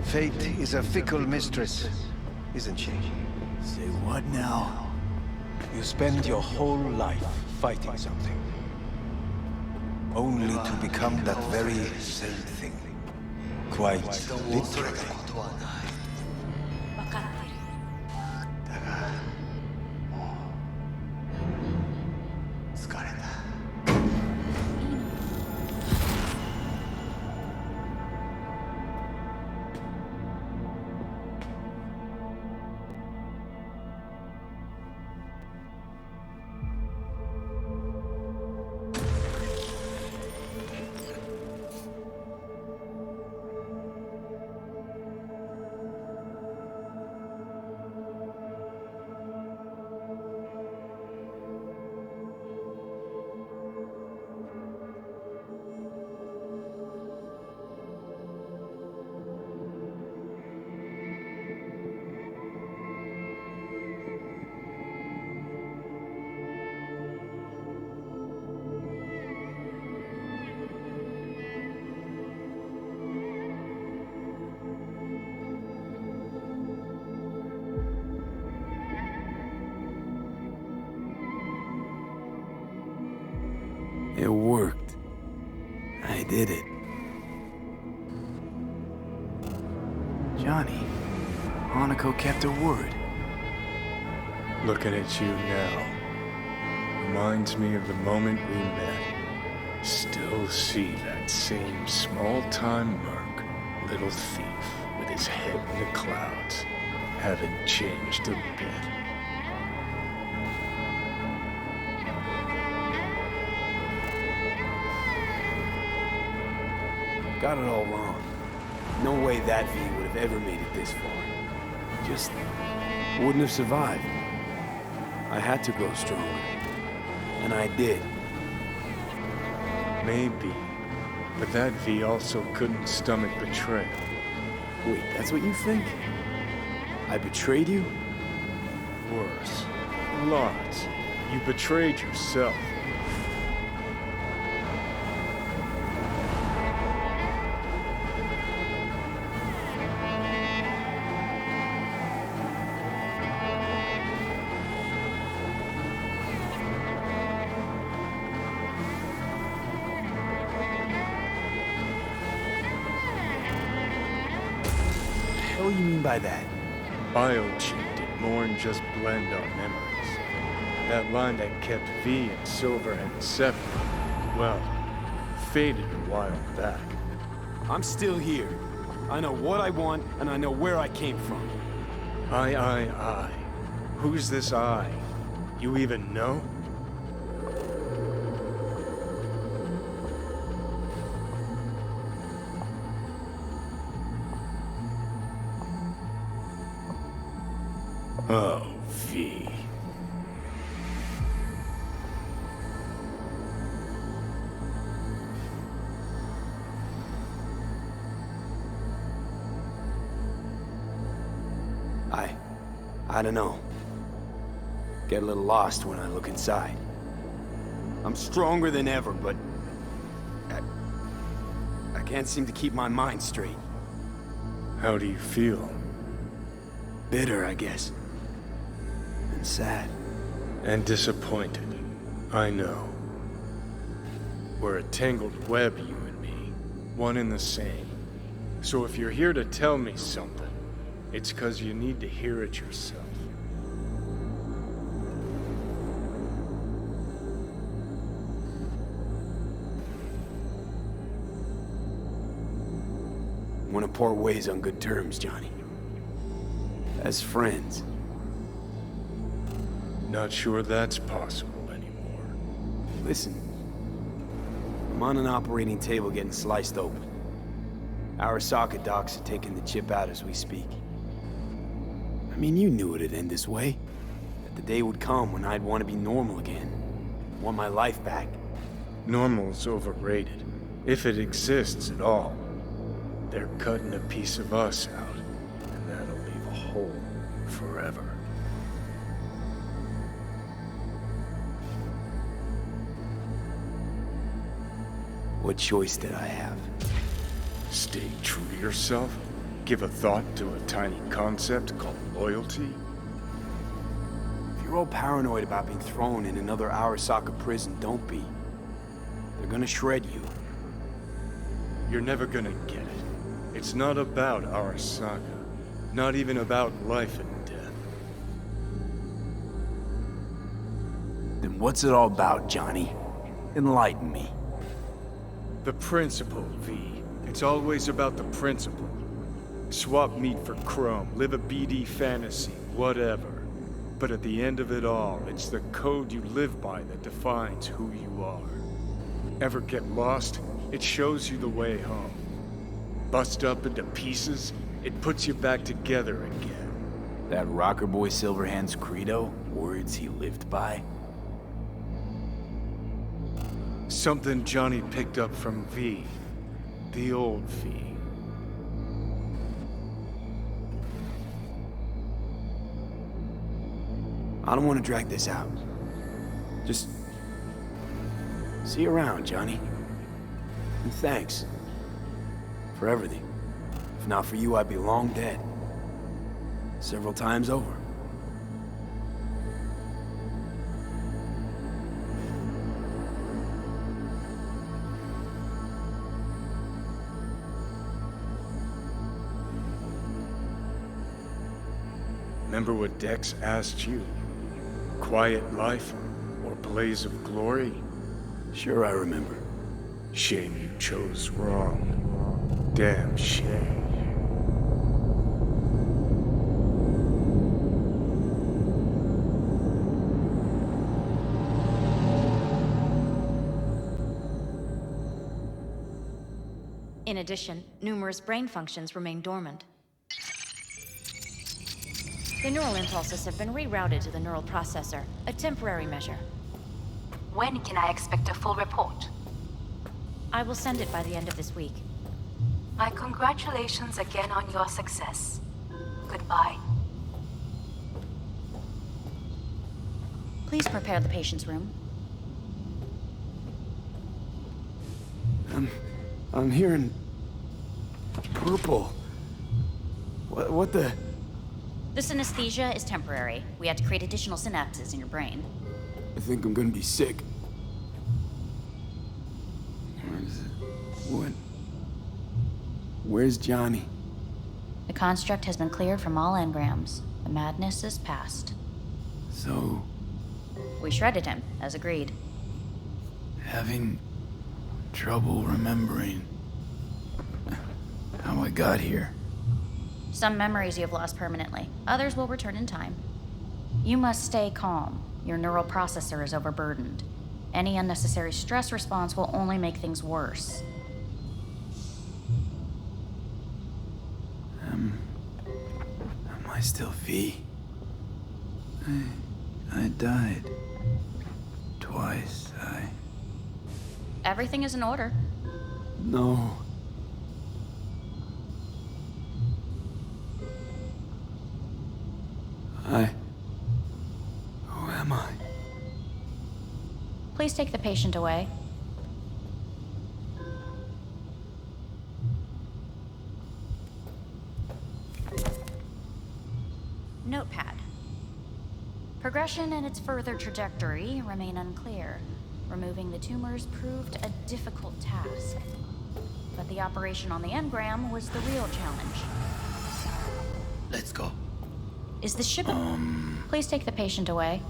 S5: Fate is a fickle mistress, isn't she?
S1: Say what now?
S5: You spend your whole life fighting something, only to become that very same thing. Quite literally.
S1: It worked. I did it. Johnny, Hanako kept her word.
S2: Looking at you now reminds me of the moment we met. Still see that same small-time merc, little thief with his head in the clouds. Haven't changed a bit.
S1: Got it all wrong. No way that V would have ever made it this far. Just wouldn't have survived. I had to grow stronger. And I did.
S2: Maybe. But that V also couldn't stomach betrayal.
S1: Wait, that's what you think? I betrayed you?
S2: Worse. Lots. You betrayed yourself.
S1: What do you mean by that?
S2: Biochip did more than just blend our memories. That line that kept V and Silverhead separate, well, faded a while back.
S1: I'm still here. I know what I want, and I know where I came from.
S2: I. Who's this I? You even know? Oh, V.
S1: I don't know. Get a little lost when I look inside. I'm stronger than ever, but I can't seem to keep my mind straight.
S2: How do you feel?
S1: Bitter, I guess. And sad.
S2: And disappointed. I know. We're a tangled web, you and me. One and the same. So if you're here to tell me something, it's 'cause you need to hear it yourself.
S1: want to part ways on good terms, Johnny. As friends.
S2: Not sure that's possible anymore.
S1: Listen. I'm on an operating table getting sliced open. Arasaka docs are taking the chip out as we speak. I mean, you knew it'd end this way. That the day would come when I'd want to be normal again. Want my life back.
S2: Normal's overrated. If it exists at all. They're cutting a piece of us out, and that'll leave a hole forever.
S1: What choice did I have?
S2: Stay true to yourself? Give a thought to a tiny concept called loyalty?
S1: If you're all paranoid about being thrown in another Arasaka prison, don't be. They're gonna shred you.
S2: You're never gonna get it. It's not about Arasaka. Not even about life and death.
S1: Then what's it all about, Johnny? Enlighten me.
S2: The principle, V. It's always about the principle. Swap meat for chrome, live a BD fantasy, whatever. But at the end of it all, it's the code you live by that defines who you are. Ever get lost? It shows you the way home. Bust up into pieces, it puts you back together again.
S1: That rocker boy Silverhand's credo? Words he lived by?
S2: Something Johnny picked up from V. The old V.
S1: I don't want to drag this out. Just... see you around, Johnny. And thanks. For everything. If not for you, I'd be long dead. Several times over.
S2: Remember what Dex asked you? Quiet life or blaze of glory?
S1: Sure I remember.
S2: Shame you chose wrong. Damn shame.
S16: In addition, numerous brain functions remain dormant. The neural impulses have been rerouted to the neural processor, a temporary measure.
S3: When can I expect a full report?
S16: I will send it by the end of this week.
S3: My congratulations again on your success. Goodbye.
S16: Please prepare the patient's room.
S1: I'm hearing... purple. What the...
S16: The synesthesia is temporary. We had to create additional synapses in your brain.
S1: I think I'm gonna be sick. What? Where's Johnny?
S16: The construct has been cleared from all engrams. The madness is past.
S1: So...
S16: we shredded him, as agreed.
S1: having trouble remembering how I got here.
S16: Some memories you have lost permanently. Others will return in time. You must stay calm. Your neural processor is overburdened. Any unnecessary stress response will only make things worse.
S1: Am I still V? I died. Twice,
S16: Everything is in order.
S1: No. Who am I?
S16: Please take the patient away. Notepad. Progression and its further trajectory remain unclear. Removing the tumors proved a difficult task. But the operation on the engram was the real challenge.
S6: Let's go.
S16: Is the ship Please take the patient away.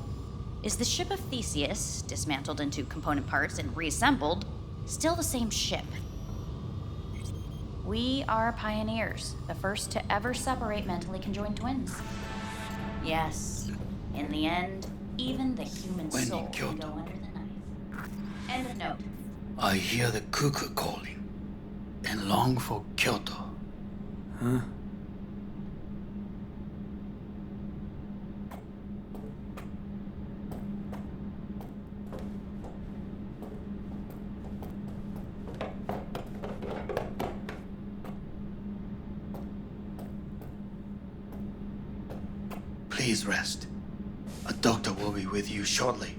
S16: Is the ship of Theseus, dismantled into component parts and reassembled, still the same ship? We are pioneers, the first to ever separate mentally conjoined twins. Yes, in the end, even the human
S6: When in
S16: soul can
S6: Kyoto.
S16: go under the knife. End of note.
S6: I hear the cuckoo calling and long for Kyoto.
S1: Huh?
S6: Please rest. A doctor will be with you shortly.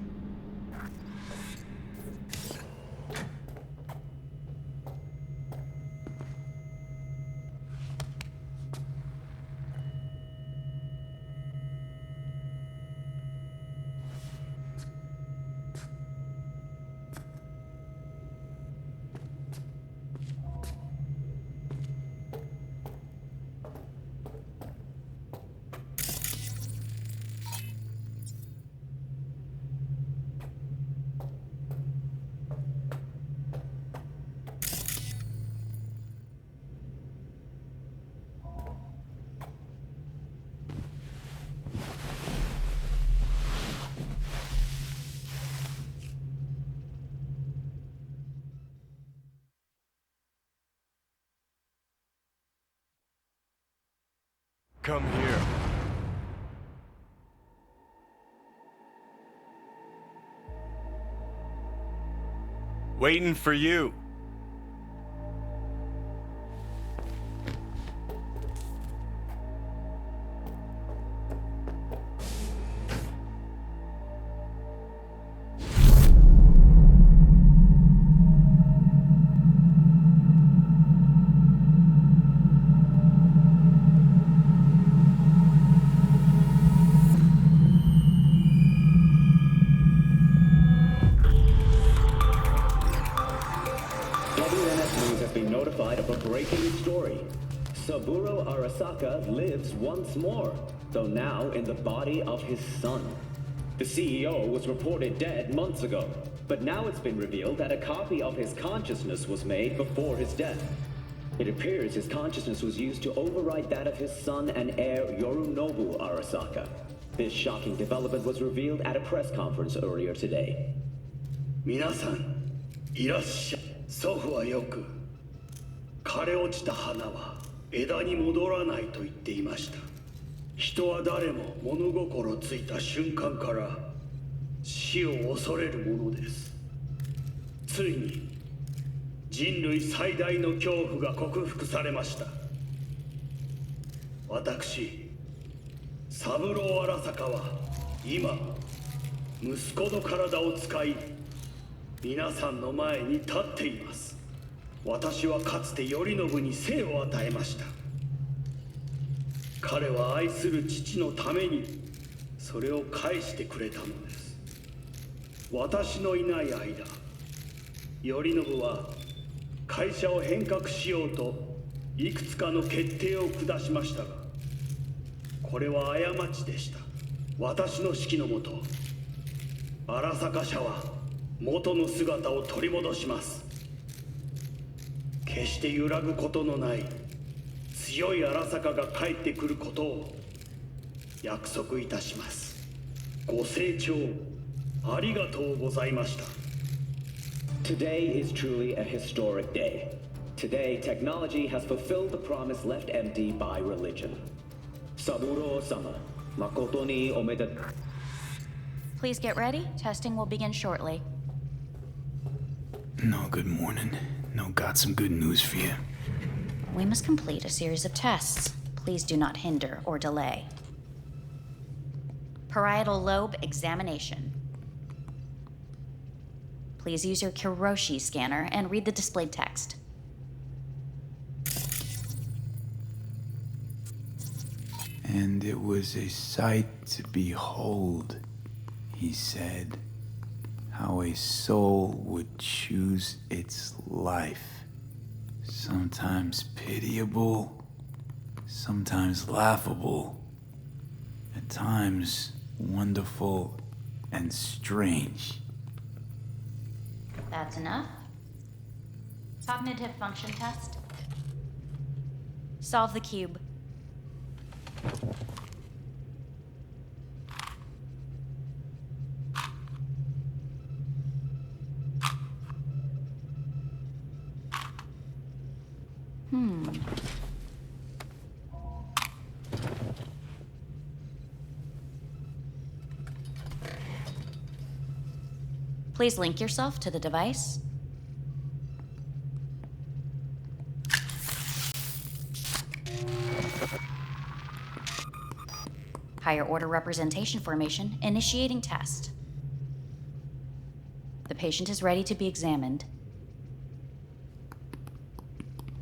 S2: Come here. Waiting for you.
S17: Notified of a breaking story. Saburo Arasaka lives once more, though now in the body of his son. The CEO was reported dead months ago, but now it's been revealed that a copy of his consciousness was made before his death. It appears his consciousness was used to override that of his son and heir Yorinobu Arasaka. This shocking development was revealed at a press conference earlier today.
S8: 皆さん、いらっしゃい。祖父はよく、枯れ落ちた花は枝に戻らないと言っていました。人は誰も物心ついた瞬間から死を恐れるものです。ついに人類最大の恐怖が克服されました。私、三郎荒坂は今、息子の体を使い、皆さんの前に立っています。私はかつて頼信に生を与えました。彼は愛する父のためにそれを返してくれたのです。私のいない間、頼信は会社を変革しようといくつかの決定を下しましたが、これは過ちでした。私の指揮のもと、荒坂社は元の姿を取り戻します。決して揺らぐことのない強い荒坂が帰ってくることを約束いたします。ご清聴ありがとうございました。
S17: Today is truly a historic day. Today, technology has fulfilled the promise left empty by religion. Saburo-sama, makoto ni omedetou.
S16: Please get ready. Testing will begin shortly.
S1: No, good morning. No, got some good news for you.
S16: We must complete a series of tests. Please do not hinder or delay. Parietal lobe examination. Please use your Kiroshi scanner and read the displayed text.
S1: And it was a sight to behold, he said, how a soul would choose its life. Sometimes pitiable, sometimes laughable, at times wonderful and strange.
S16: That's enough. Cognitive function test. Solve the cube. Please link yourself to the device. Higher order representation formation, initiating test. The patient is ready to be examined.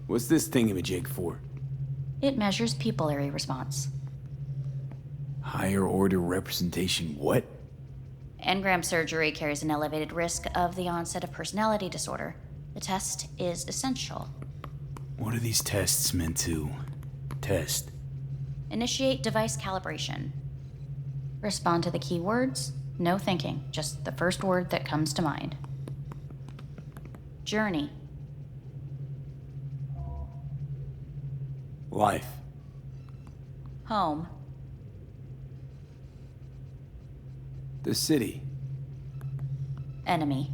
S1: What's this thingamajig for?
S16: It measures pupillary response.
S1: Higher order representation what?
S16: Engram surgery carries an elevated risk of the onset of personality disorder. The test is essential.
S1: What are these tests meant to test?
S16: Initiate device calibration. Respond to the keywords. No thinking, just the first word that comes to mind. Journey.
S1: Life.
S16: Home.
S1: The city.
S16: Enemy.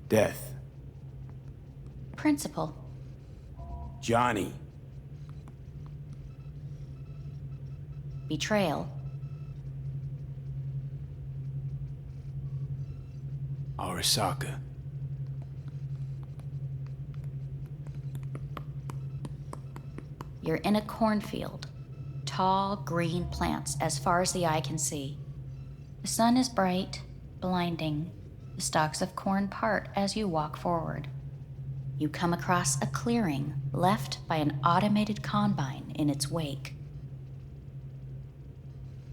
S1: Death.
S16: Principal.
S1: Johnny.
S16: Betrayal.
S1: Arasaka.
S16: You're in a cornfield. Tall, green plants as far as the eye can see. The sun is bright, blinding. The stalks of corn part as you walk forward. You come across a clearing left by an automated combine in its wake.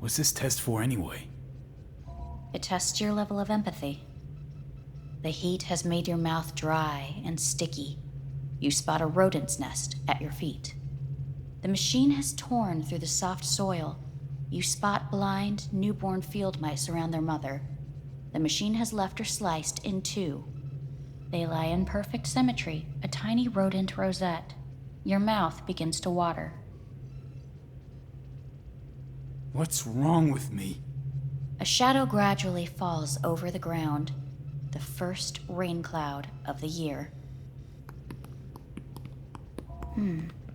S1: What's this test for anyway?
S16: It tests your level of empathy. The heat has made your mouth dry and sticky. You spot a rodent's nest at your feet. The machine has torn through the soft soil. You spot blind, newborn field mice around their mother. The machine has left her sliced in two. They lie in perfect symmetry, a tiny rodent rosette. Your mouth begins to water.
S1: What's wrong with me?
S16: A shadow gradually falls over the ground, the first rain cloud of the year.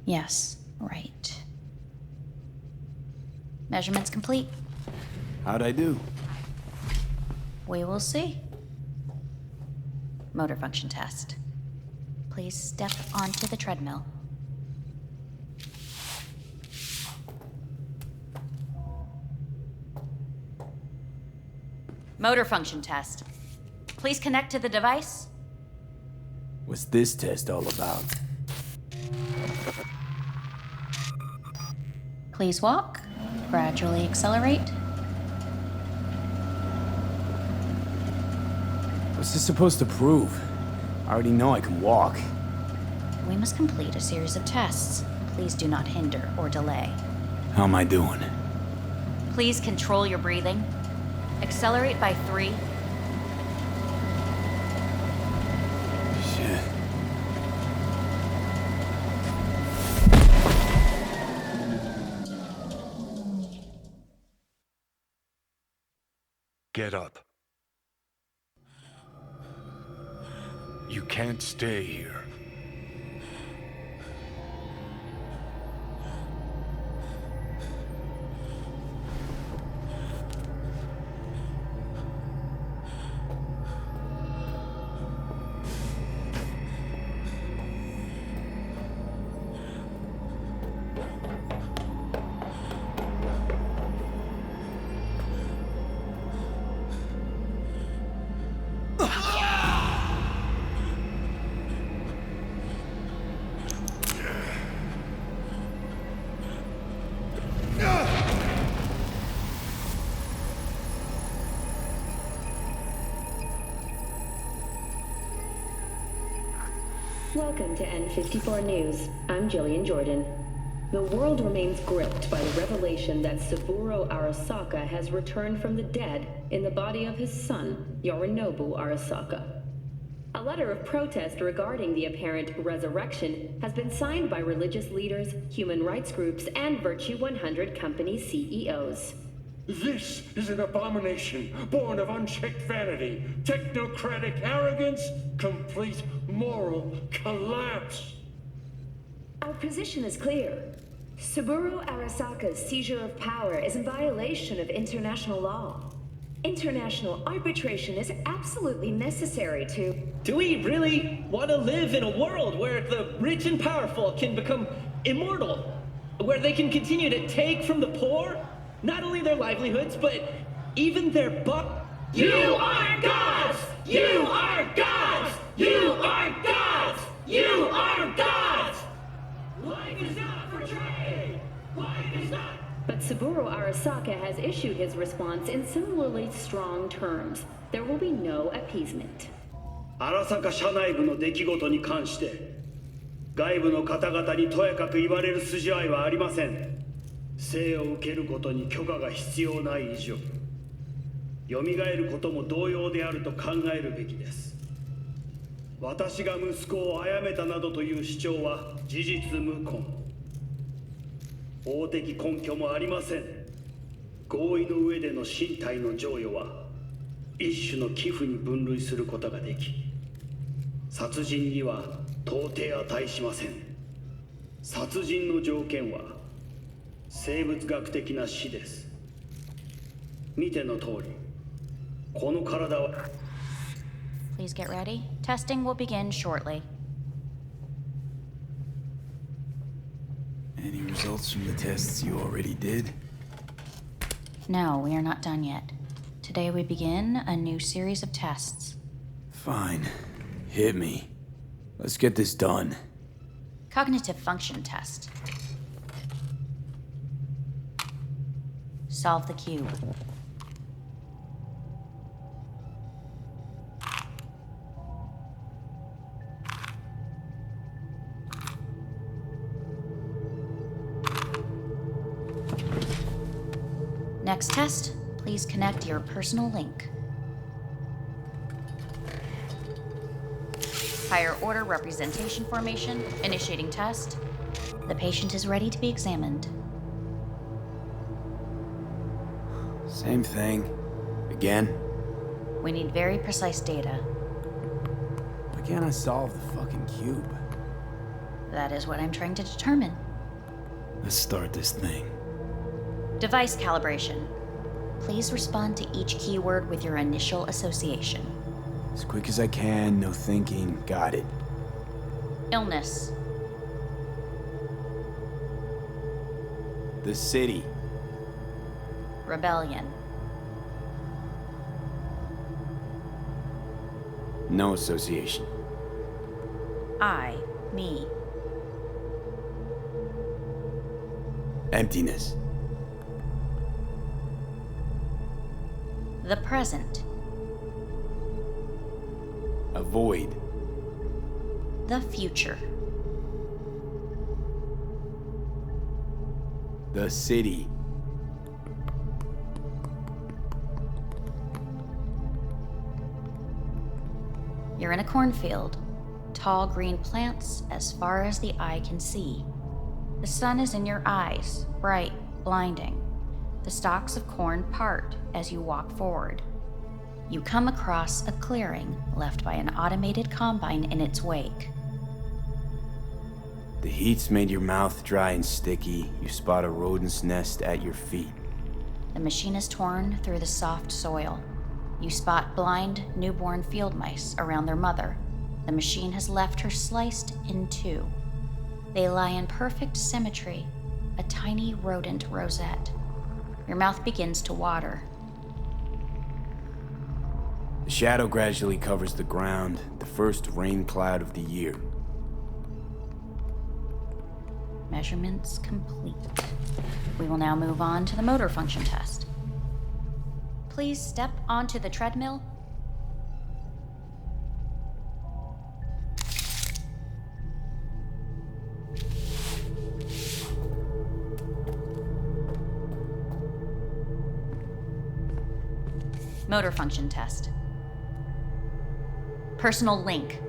S16: Yes, right. Measurements complete.
S1: How'd I do?
S16: We will see. Motor function test. Please step onto the treadmill. Motor function test. Please connect to the device.
S1: What's this test all about?
S16: Please walk. Gradually accelerate.
S1: What's this supposed to prove? I already know I can walk.
S16: We must complete a series of tests. Please do not hinder or delay.
S1: How am I doing?
S16: Please control your breathing. Accelerate by 3.
S1: Shit.
S2: Get up. You can't stay here.
S15: Welcome to N54 News. I'm Jillian Jordan. The world remains gripped by the revelation that Saburo Arasaka has returned from the dead in the body of his son, Yorinobu Arasaka. A letter of protest regarding the apparent resurrection has been signed by religious leaders, human rights groups, and Virtue 100 company CEOs.
S18: This is an abomination born of unchecked vanity, technocratic arrogance, complete moral collapse.
S15: Our position is clear. Saburo Arasaka's seizure of power is in violation of international law. International arbitration is absolutely necessary to...
S19: Do we really want to live in a world where the rich and powerful can become immortal? Where they can continue to take from the poor? Not only their livelihoods, but even their buck...
S18: You are gods! You are gods! You are gods! You are gods! Life is not for trade! Life is not...
S15: But Saburo Arasaka has issued his response in similarly strong terms. There will be no appeasement.
S20: Arasaka 社内部の出来事に関して、外部の方々にとやかく言われる筋合いはありません。生を受けることに許可が必要ない以上、蘇ることも同様であると考えるべきです。私が息子を殺めたなどという主張は事実無根。法的根拠もありません。合意の上での身体の贈与は一種の寄付に分類することができ、殺人には到底値しません。殺人の条件は生物学的な死です。見ての通り、この体は
S16: Please get ready. Testing will begin shortly.
S1: Any results from the tests you already did?
S16: No, we are not done yet. Today we begin a new series of tests.
S1: Fine. Hit me. Let's get this done.
S16: Cognitive function test. Solve the cube. Next test, please connect your personal link. Higher order representation formation, initiating test. The patient is ready to be examined.
S1: Same thing. Again?
S16: We need very precise data.
S1: Why can't I solve the fucking cube?
S16: That is what I'm trying to determine.
S1: Let's start this thing.
S16: Device calibration. Please respond to each keyword with your initial association.
S1: As quick as I can, no thinking. Got it.
S16: Illness.
S1: The city.
S16: Rebellion.
S1: No association.
S16: I, me.
S1: Emptiness.
S16: The present.
S1: A void.
S16: The future.
S1: The city.
S16: You're in a cornfield. Tall green plants as far as the eye can see. The sun is in your eyes, bright, blinding. The stalks of corn part as you walk forward. You come across a clearing left by an automated combine in its wake.
S1: The heat's made your mouth dry and sticky. You spot a rodent's nest at your feet.
S16: The machine is torn through the soft soil. You spot blind, newborn field mice around their mother. The machine has left her sliced in two. They lie in perfect symmetry, a tiny rodent rosette. Your mouth begins to water.
S1: The shadow gradually covers the ground, the first rain cloud of the year.
S16: Measurements complete. We will now move on to the motor function test. Please step onto the treadmill. Motor function test. Personal link.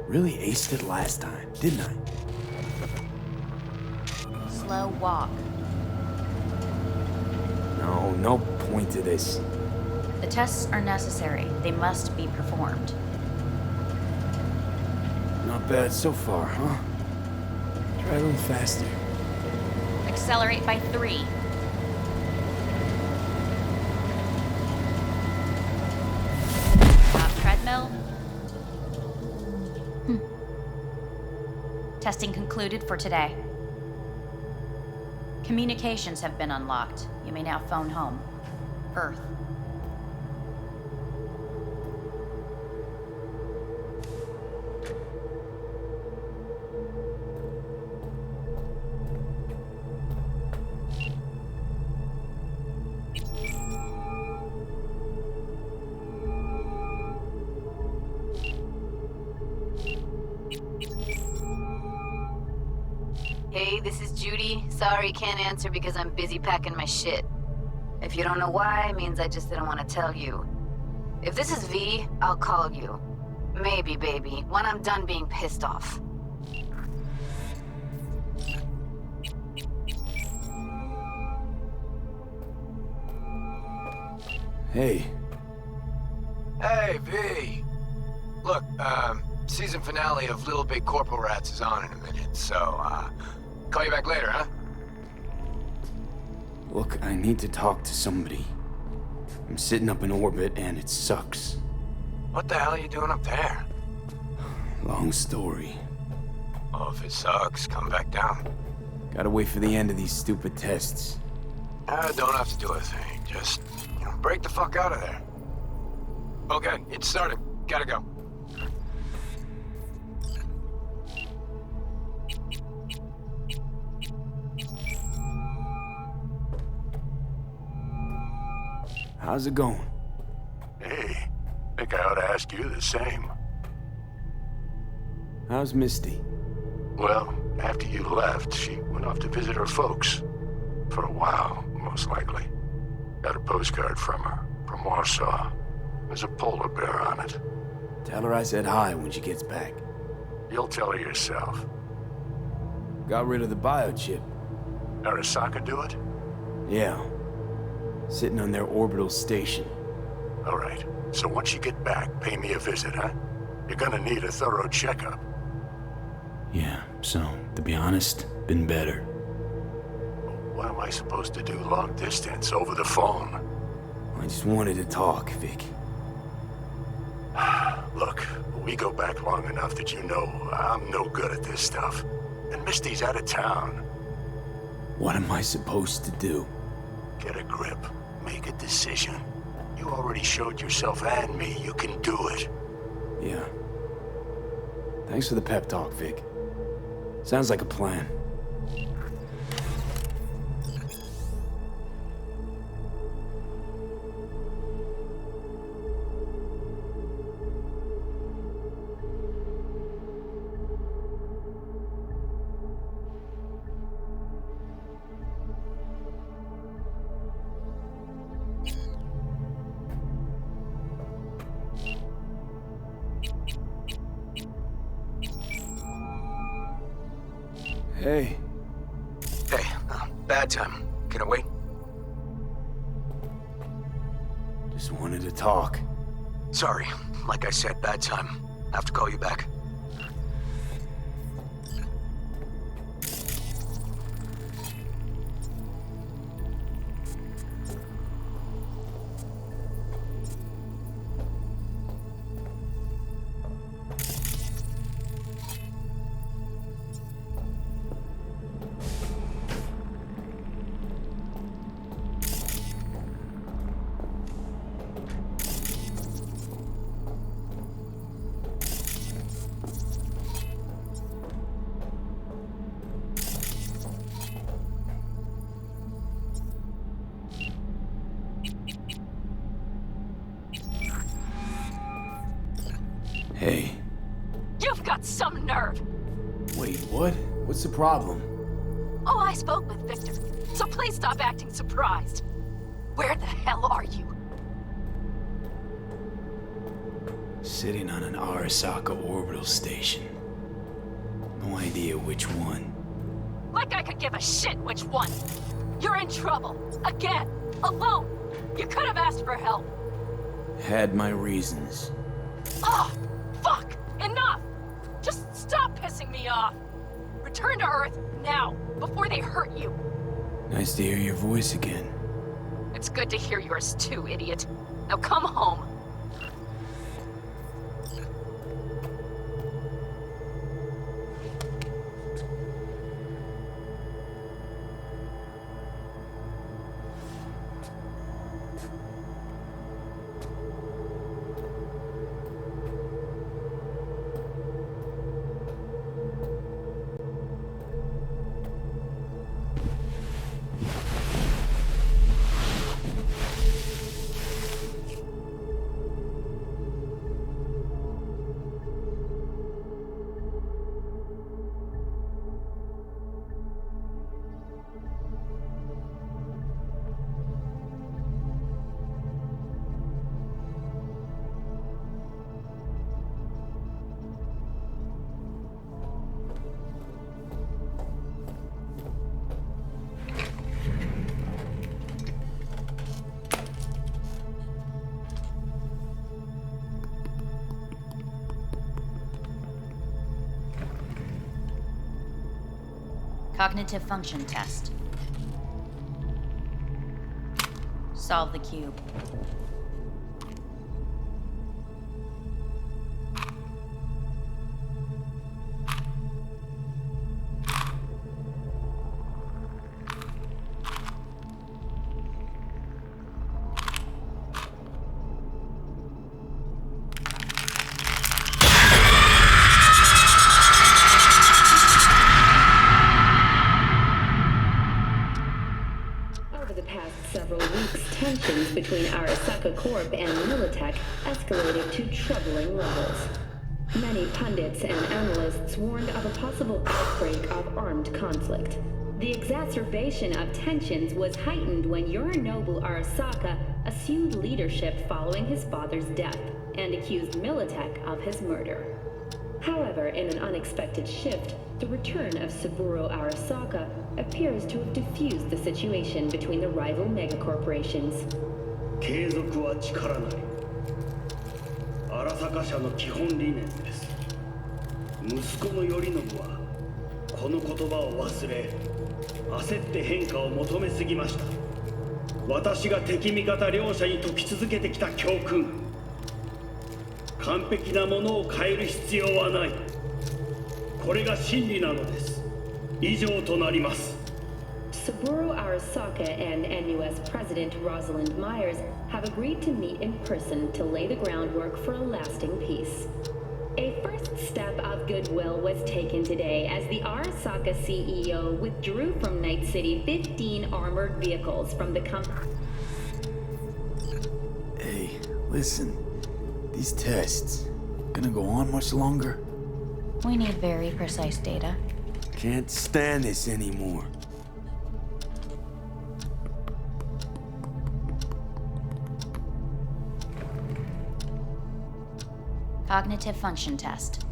S1: Really aced it last time, didn't I?
S16: Slow walk.
S1: No point to this.
S16: The tests are necessary. They must be performed.
S1: Not bad so far, huh? Try a little faster.
S16: Accelerate by 3. Stop treadmill. Testing concluded for today. Communications have been unlocked. You may now phone home. Earth.
S3: Hey, this is Judy. Sorry, can't answer because I'm busy packing my shit. If you don't know why, it means I just didn't want to tell you. If this is V, I'll call you. Maybe, baby, when I'm done being pissed off.
S1: Hey.
S21: Hey, V. Look, season finale of Little Big Corporal Rats is on in a minute, so, call you back later, huh?
S1: Look, I need to talk to somebody. I'm sitting up in orbit and it sucks.
S21: What the hell are you doing up there?
S1: Long story.
S21: Well, if it sucks, come back down.
S1: Gotta wait for the end of these stupid tests.
S21: Don't have to do a thing. Just, break the fuck out of there. Okay, it's started. Gotta go.
S1: How's it going?
S8: Hey, think I ought to ask you the same.
S1: How's Misty?
S8: Well, after you left, she went off to visit her folks. For a while, most likely. Got a postcard from her, from Warsaw. There's a polar bear on it.
S1: Tell her I said hi when she gets back.
S8: You'll tell her yourself.
S1: Got rid of the biochip.
S8: Arasaka do it?
S1: Yeah. Sitting on their orbital station.
S8: All right. So once you get back, pay me a visit, huh? You're gonna need a thorough checkup.
S1: Yeah, so, to be honest, been better.
S8: What am I supposed to do long distance, over the phone?
S1: I just wanted to talk, Vic.
S8: Look, we go back long enough that you know I'm no good at this stuff. And Misty's out of town.
S1: What am I supposed to do?
S8: Get a grip. Make a decision. You already showed yourself and me you can do it.
S1: Yeah. Thanks for the pep talk, Vic. Sounds like a plan. Hey.
S21: Hey, bad time. Can I wait?
S1: Just wanted to talk.
S21: Sorry. Like I said, bad time. Have to call you back.
S1: Hey.
S3: You've got some nerve!
S1: Wait, what? What's the problem?
S3: Oh, I spoke with Victor, so please stop acting surprised. Where the hell are you?
S1: Sitting on an Arasaka orbital station. No idea which one.
S3: Like I could give a shit which one! You're in trouble! Again! Alone! You could have asked for help!
S1: Had my reasons.
S3: Ah! Fuck! Enough! Just stop pissing me off! Return to Earth, now, before they hurt you!
S1: Nice to hear your voice again.
S3: It's good to hear yours too, idiot. Now come home.
S16: Cognitive function test. Solve the cube.
S15: Tensions between Arasaka Corp and Militech escalated to troubling levels. Many pundits and analysts warned of a possible outbreak of armed conflict. The exacerbation of tensions was heightened when Yorinobu Arasaka assumed leadership following his father's death and accused Militech of his murder. However, in an unexpected shift, the return of Saburo Arasaka appears to have diffused the situation between the rival megacorporations.
S20: 継続は力なり。荒坂社の基本理念です。息子の頼信はこの言葉を忘れ、焦って変化を求めすぎました。私が敵味方両者に説き続けてきた教訓。完璧なものを変える必要はない。これが真理なのです。以上となります。
S15: Saburo Arasaka and NUS President Rosalind Myers have agreed to meet in person to lay the groundwork for a lasting peace. A first step of goodwill was taken today as the Arasaka CEO withdrew from Night City 15 armored vehicles from the company.
S1: Hey, listen. These tests, gonna go on much longer?
S16: We need very precise data.
S1: Can't stand this anymore.
S16: Cognitive function test.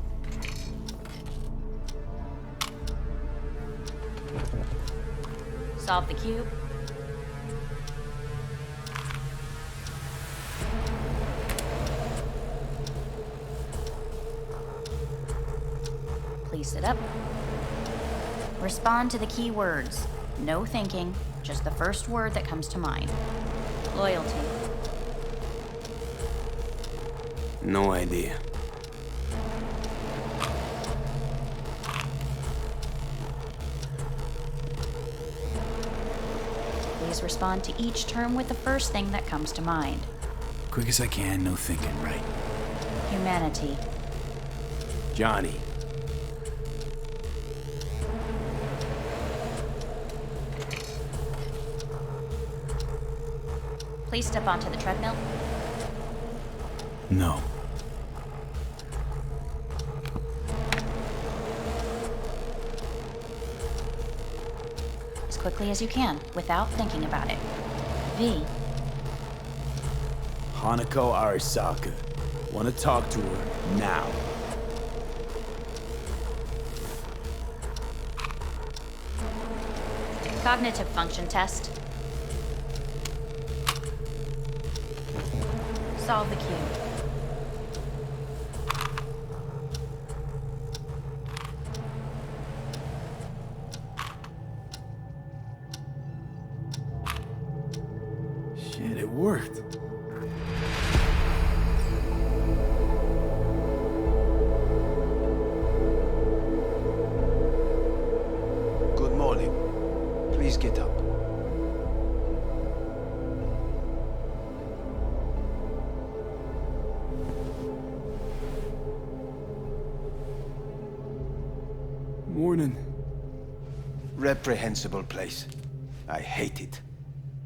S16: Solve the cube. Please sit up. Respond to the key words. No thinking, just the first word that comes to mind. Loyalty.
S1: No idea.
S16: Please respond to each term with the first thing that comes to mind.
S1: Quick as I can, no thinking, right?
S16: Humanity.
S1: Johnny.
S16: Please step onto the treadmill.
S1: No.
S16: As quickly as you can, without thinking about it. V.
S1: Hanako Arasaka. Want to talk to her now.
S16: Cognitive function test. Solve the cube.
S1: Shit, it worked.
S5: Good morning. Please get up.
S1: Morning.
S5: Reprehensible place. I hate it.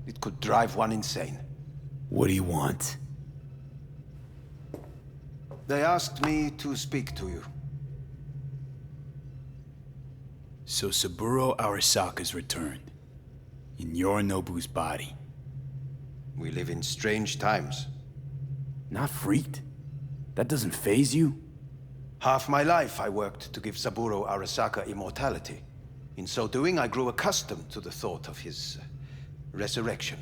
S5: It could drive one insane.
S1: What do you want?
S5: They asked me to speak to you.
S1: So Saburo Arasaka's returned. In Yorinobu's body.
S5: We live in strange times.
S1: Not freaked? That doesn't faze you?
S5: Half my life I worked to give Saburo Arasaka immortality. In so doing, I grew accustomed to the thought of his resurrection.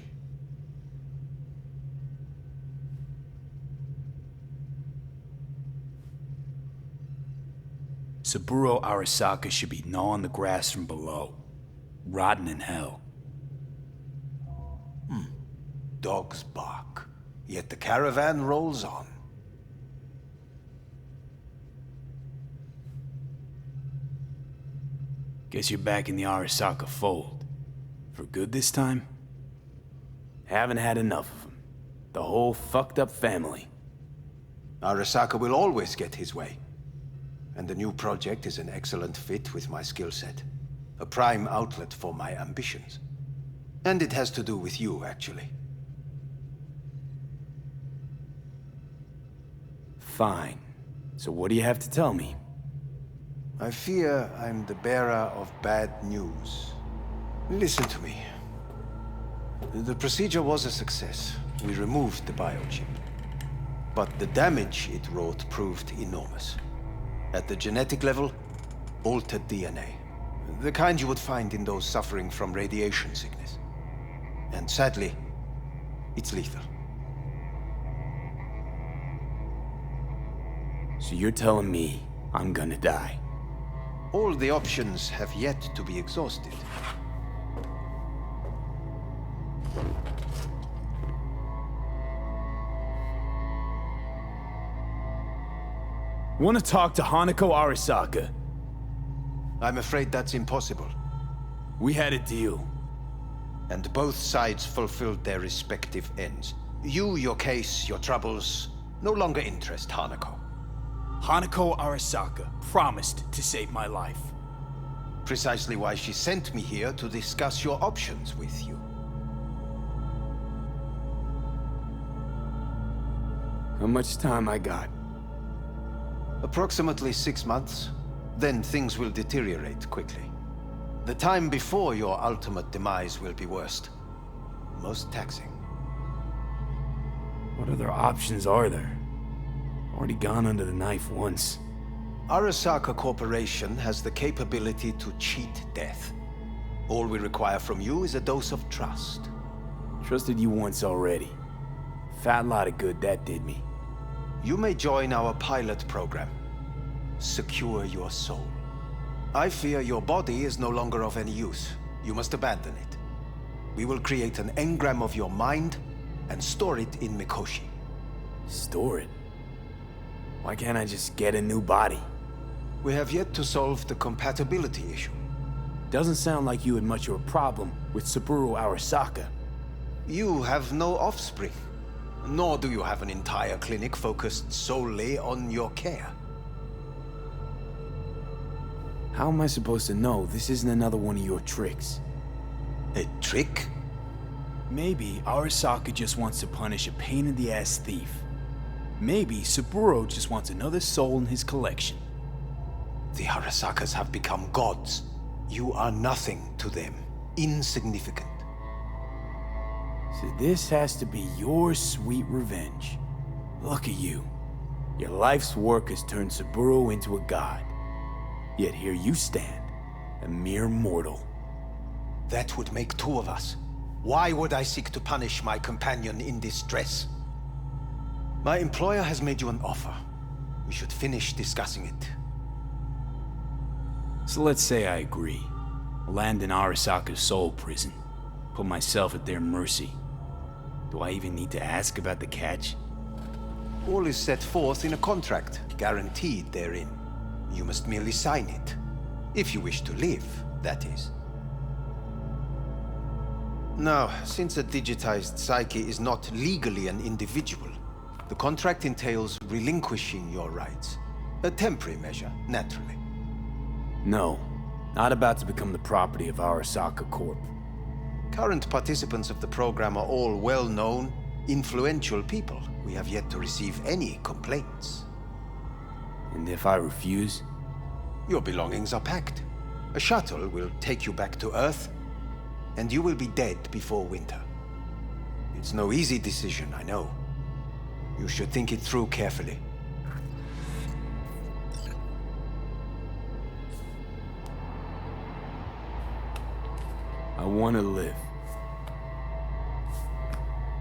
S1: Saburo Arasaka should be gnawing the grass from below, rotting in hell.
S5: Dogs bark, yet the caravan rolls on.
S1: Guess you're back in the Arasaka fold. For good this time? Haven't had enough of them. The whole fucked up family.
S5: Arasaka will always get his way. And the new project is an excellent fit with my skill set. A prime outlet for my ambitions. And it has to do with you, actually.
S1: Fine. So what do you have to tell me?
S5: I fear I'm the bearer of bad news. Listen to me. The procedure was a success. We removed the biochip. But the damage it wrought proved enormous. At the genetic level, altered DNA. The kind you would find in those suffering from radiation sickness. And sadly, it's lethal.
S1: So you're telling me I'm gonna die?
S5: All the options have yet to be exhausted.
S1: Want to talk to Hanako Arasaka?
S5: I'm afraid that's impossible.
S1: We had a deal.
S5: And both sides fulfilled their respective ends. You, your case, your troubles, no longer interest Hanako.
S1: Hanako Arasaka promised to save my life.
S5: Precisely why she sent me here to discuss your options with you.
S1: How much time I got?
S5: Approximately 6 months. Then things will deteriorate quickly. The time before your ultimate demise will be worst. Most taxing.
S1: What other options are there? Already gone under the knife once.
S5: Arasaka Corporation has the capability to cheat death. All we require from you is a dose of trust.
S1: Trusted you once already. Fat lot of good that did me.
S5: You may join our pilot program. Secure your soul. I fear your body is no longer of any use. You must abandon it. We will create an engram of your mind and store it in Mikoshi.
S1: Store it? Why can't I just get a new body?
S5: We have yet to solve the compatibility issue.
S1: Doesn't sound like you had much of a problem with Saburo Arasaka.
S5: You have no offspring. Nor do you have an entire clinic focused solely on your care.
S1: How am I supposed to know this isn't another one of your tricks?
S5: A trick?
S1: Maybe Arasaka just wants to punish a pain-in-the-ass thief. Maybe Saburo just wants another soul in his collection.
S5: The Arasakas have become gods. You are nothing to them. Insignificant.
S1: So this has to be your sweet revenge. Look at you. Your life's work has turned Saburo into a god. Yet here you stand, a mere mortal.
S5: That would make two of us. Why would I seek to punish my companion in distress? My employer has made you an offer. We should finish discussing it.
S1: So let's say I agree. Land in Arasaka's soul prison. Put myself at their mercy. Do I even need to ask about the catch?
S5: All is set forth in a contract, guaranteed therein. You must merely sign it. If you wish to live, that is. Now, since a digitized psyche is not legally an individual, the contract entails relinquishing your rights. A temporary measure, naturally.
S1: No, not about to become the property of Arasaka Corp.
S5: Current participants of the program are all well-known, influential people. We have yet to receive any complaints.
S1: And if I refuse?
S5: Your belongings are packed. A shuttle will take you back to Earth, and you will be dead before winter. It's no easy decision, I know. You should think it through carefully.
S1: I want to live.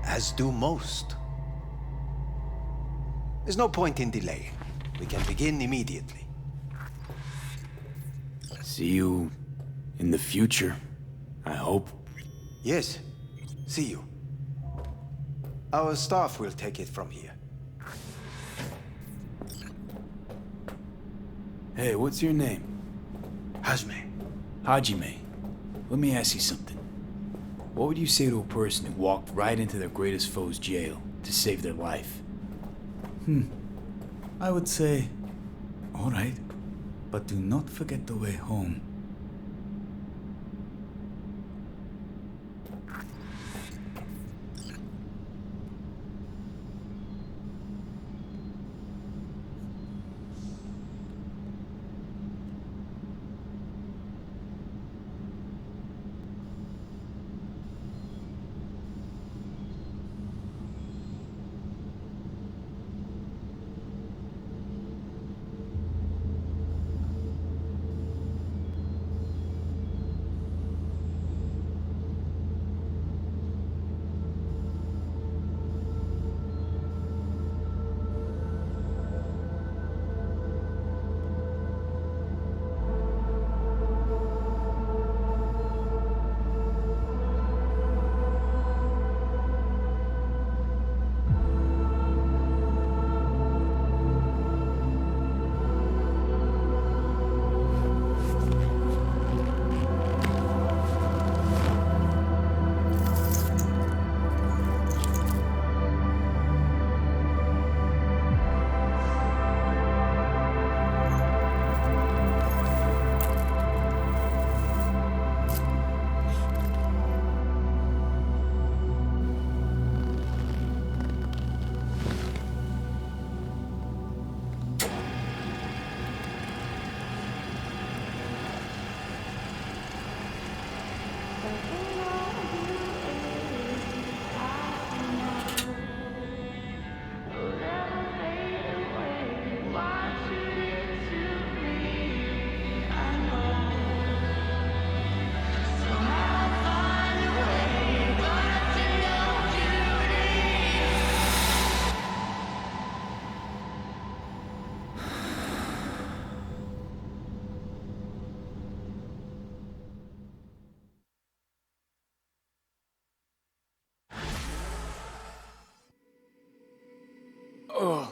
S5: As do most. There's no point in delaying. We can begin immediately.
S1: See you in the future, I hope.
S5: Yes, see you. Our staff will take it from here.
S1: Hey, what's your name?
S5: Hajime.
S1: Hajime. Let me ask you something. What would you say to a person who walked right into their greatest foe's jail to save their life?
S4: I would say, all right, but do not forget the way home.
S1: Ugh.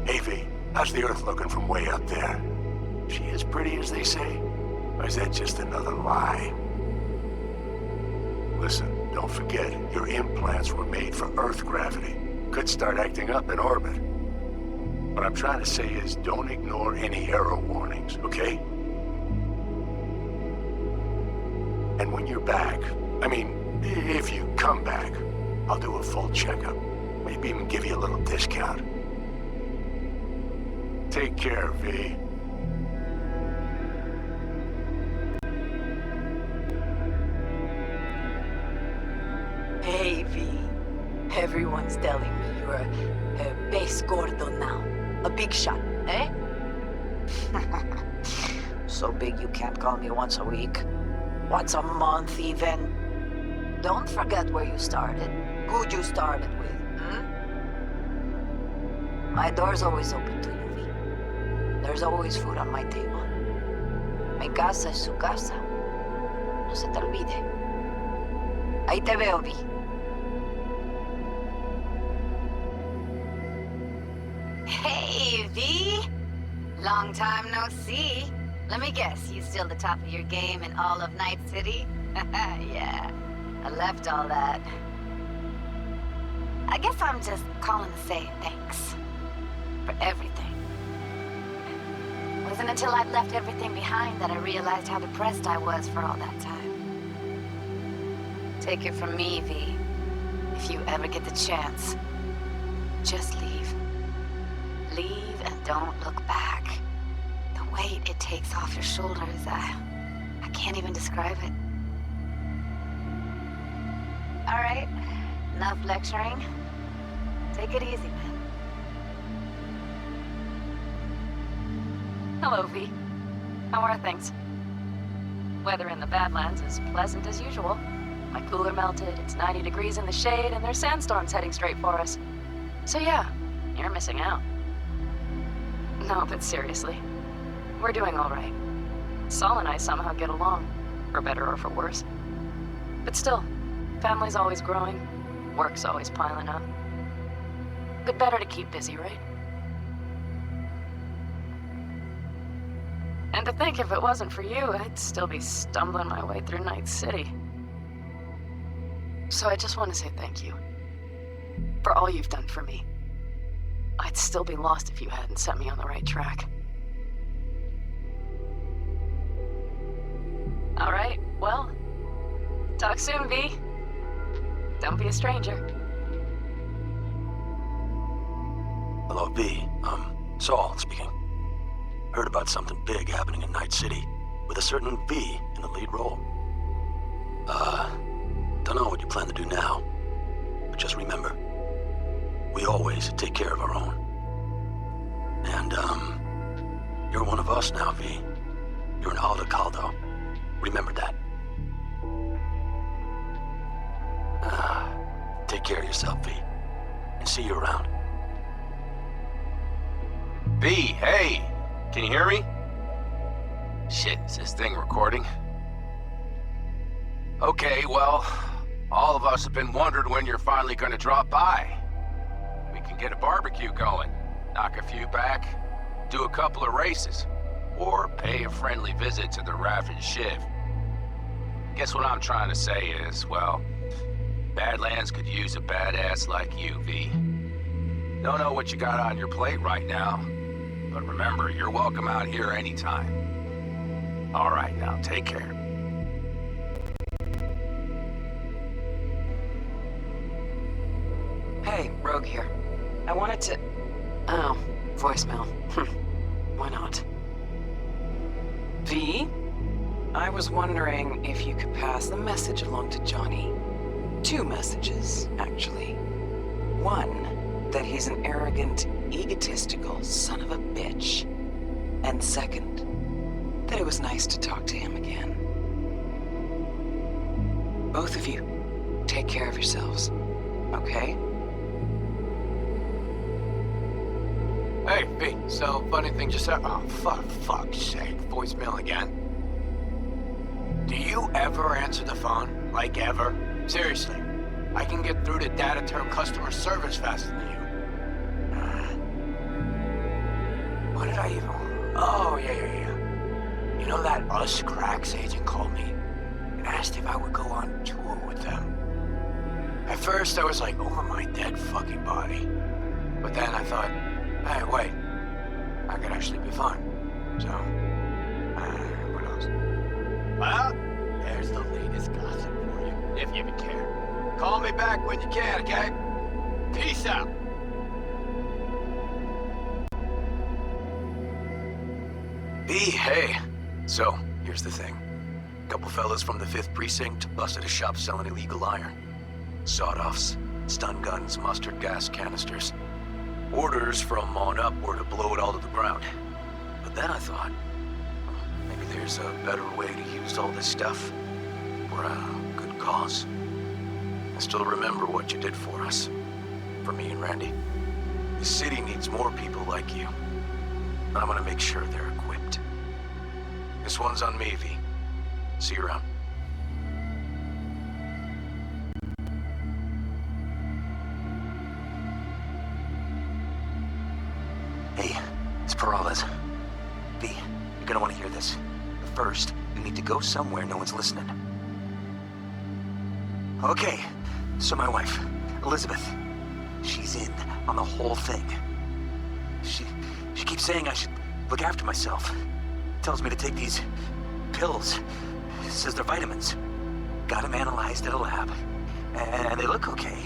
S8: Hey, V, how's the Earth looking from way up there? She as pretty as they say? Or is that just another lie? Listen, don't forget, your implants were made for Earth gravity. Could start acting up in orbit. What I'm trying to say is, don't ignore any error warnings, okay? And when you're back, I mean, if you come back, I'll do a full checkup. Maybe even give you a little discount. Take care, V.
S3: Hey, V. Everyone's telling me you're a base gordo now. A big shot, eh? So big you can't call me once a week. Once a month, even. Don't forget where you started. Who'd you started with, My door's always open to you, V. There's always food on my table. Mi casa es su casa. No se te olvide. Ahí te veo, V. Hey, V! Long time no see. Let me guess, you still the top of your game in all of Night City? Yeah, I left all that. I guess I'm just calling to say thanks. For everything. It wasn't until I'd left everything behind that I realized how depressed I was for all that time. Take it from me, V. If you ever get the chance, just leave. Leave and don't look back. The weight it takes off your shoulders, I can't even describe it. All right, enough lecturing. Take it easy, man. Hello, V. How are things? Weather in the Badlands is pleasant as usual. My cooler melted, it's 90 degrees in the shade, and there's sandstorms heading straight for us. So yeah, you're missing out. No, but seriously, we're doing all right. Saul and I somehow get along, for better or for worse. But still, family's always growing, work's always piling up. But better to keep busy, right? And to think if it wasn't for you, I'd still be stumbling my way through Night City. So I just want to say thank you. For all you've done for me. I'd still be lost if you hadn't set me on the right track. All right, well, talk soon, V. Don't be a stranger.
S9: Hello, V. Saul speaking. Heard about something big happening in Night City, with a certain V in the lead role. Don't know what you plan to do now, but just remember, we always take care of our own. And, you're one of us now, V. You're an Aldo Caldo. Remember that. Take care of yourself, V. And see you around.
S21: V, hey! Can you hear me? Shit, is this thing recording? Okay, well, all of us have been wondering when you're finally gonna drop by. We can get a barbecue going, knock a few back, do a couple of races, or pay a friendly visit to the Raft Shiv. Guess what I'm trying to say is, well, Badlands could use a badass like you, V. Don't know what you got on your plate right now, but remember, you're welcome out here anytime. All right, now take care.
S3: Hey, Rogue here. I wanted to... Oh, voicemail. Why not? V? I was wondering if you could pass the message along to Johnny. 2 messages, actually. One, that he's an arrogant, egotistical son of a bitch. And second, that it was nice to talk to him again. Both of you, take care of yourselves, okay?
S21: Hey, V, so funny thing just happened. Oh, fuck's sake, voicemail again. Do you ever answer the phone? Like ever? Seriously, I can get through to data term customer service faster than you. What did I even... Oh, yeah. You know that Us Cracks agent called me and asked if I would go on tour with them. At first, I was like, over my dead fucking body. But then I thought, hey, wait, I could actually be fun. So, what else? Well, there's the latest gossip for you, if you even care. Call me back when you can, okay? Peace out.
S9: B, hey. So, here's the thing. A couple fellas from the 5th Precinct busted a shop selling illegal iron. Sawed-offs, stun guns, mustard gas canisters. Orders from on up were to blow it all to the ground. But then I thought, maybe there's a better way to use all this stuff for a good cause. I still remember what you did for us. For me and Randy. The city needs more people like you. I'm gonna make sure they're equipped. This one's on me, V. See you around. Hey, it's Peralez. V, you're gonna want to hear this. But first, you need to go somewhere no one's listening. Okay, so my wife, Elizabeth, she's in on the whole thing. She keeps saying I should look after myself. Tells me to take these pills. Says they're vitamins. Got them analyzed at a lab. And they look okay.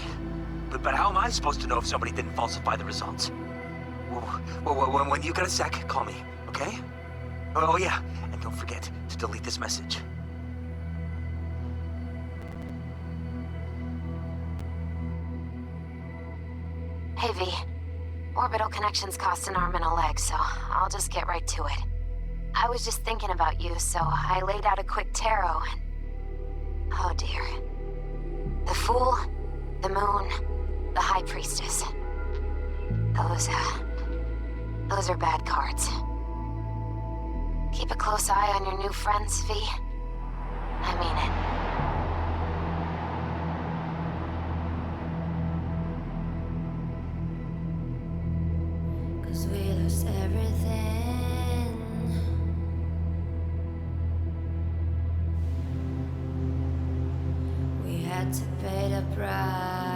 S9: But how am I supposed to know if somebody didn't falsify the results? Well, when you got a sec, call me, okay? Oh yeah, and don't forget to delete this message.
S3: Hey, V. Orbital connections cost an arm and a leg, so I'll just get right to it. I was just thinking about you, so I laid out a quick tarot and... Oh dear. The Fool, the Moon, the High Priestess. Those are bad cards. Keep a close eye on your new friends, V. I mean it.
S10: We lost everything. We had to pay the price.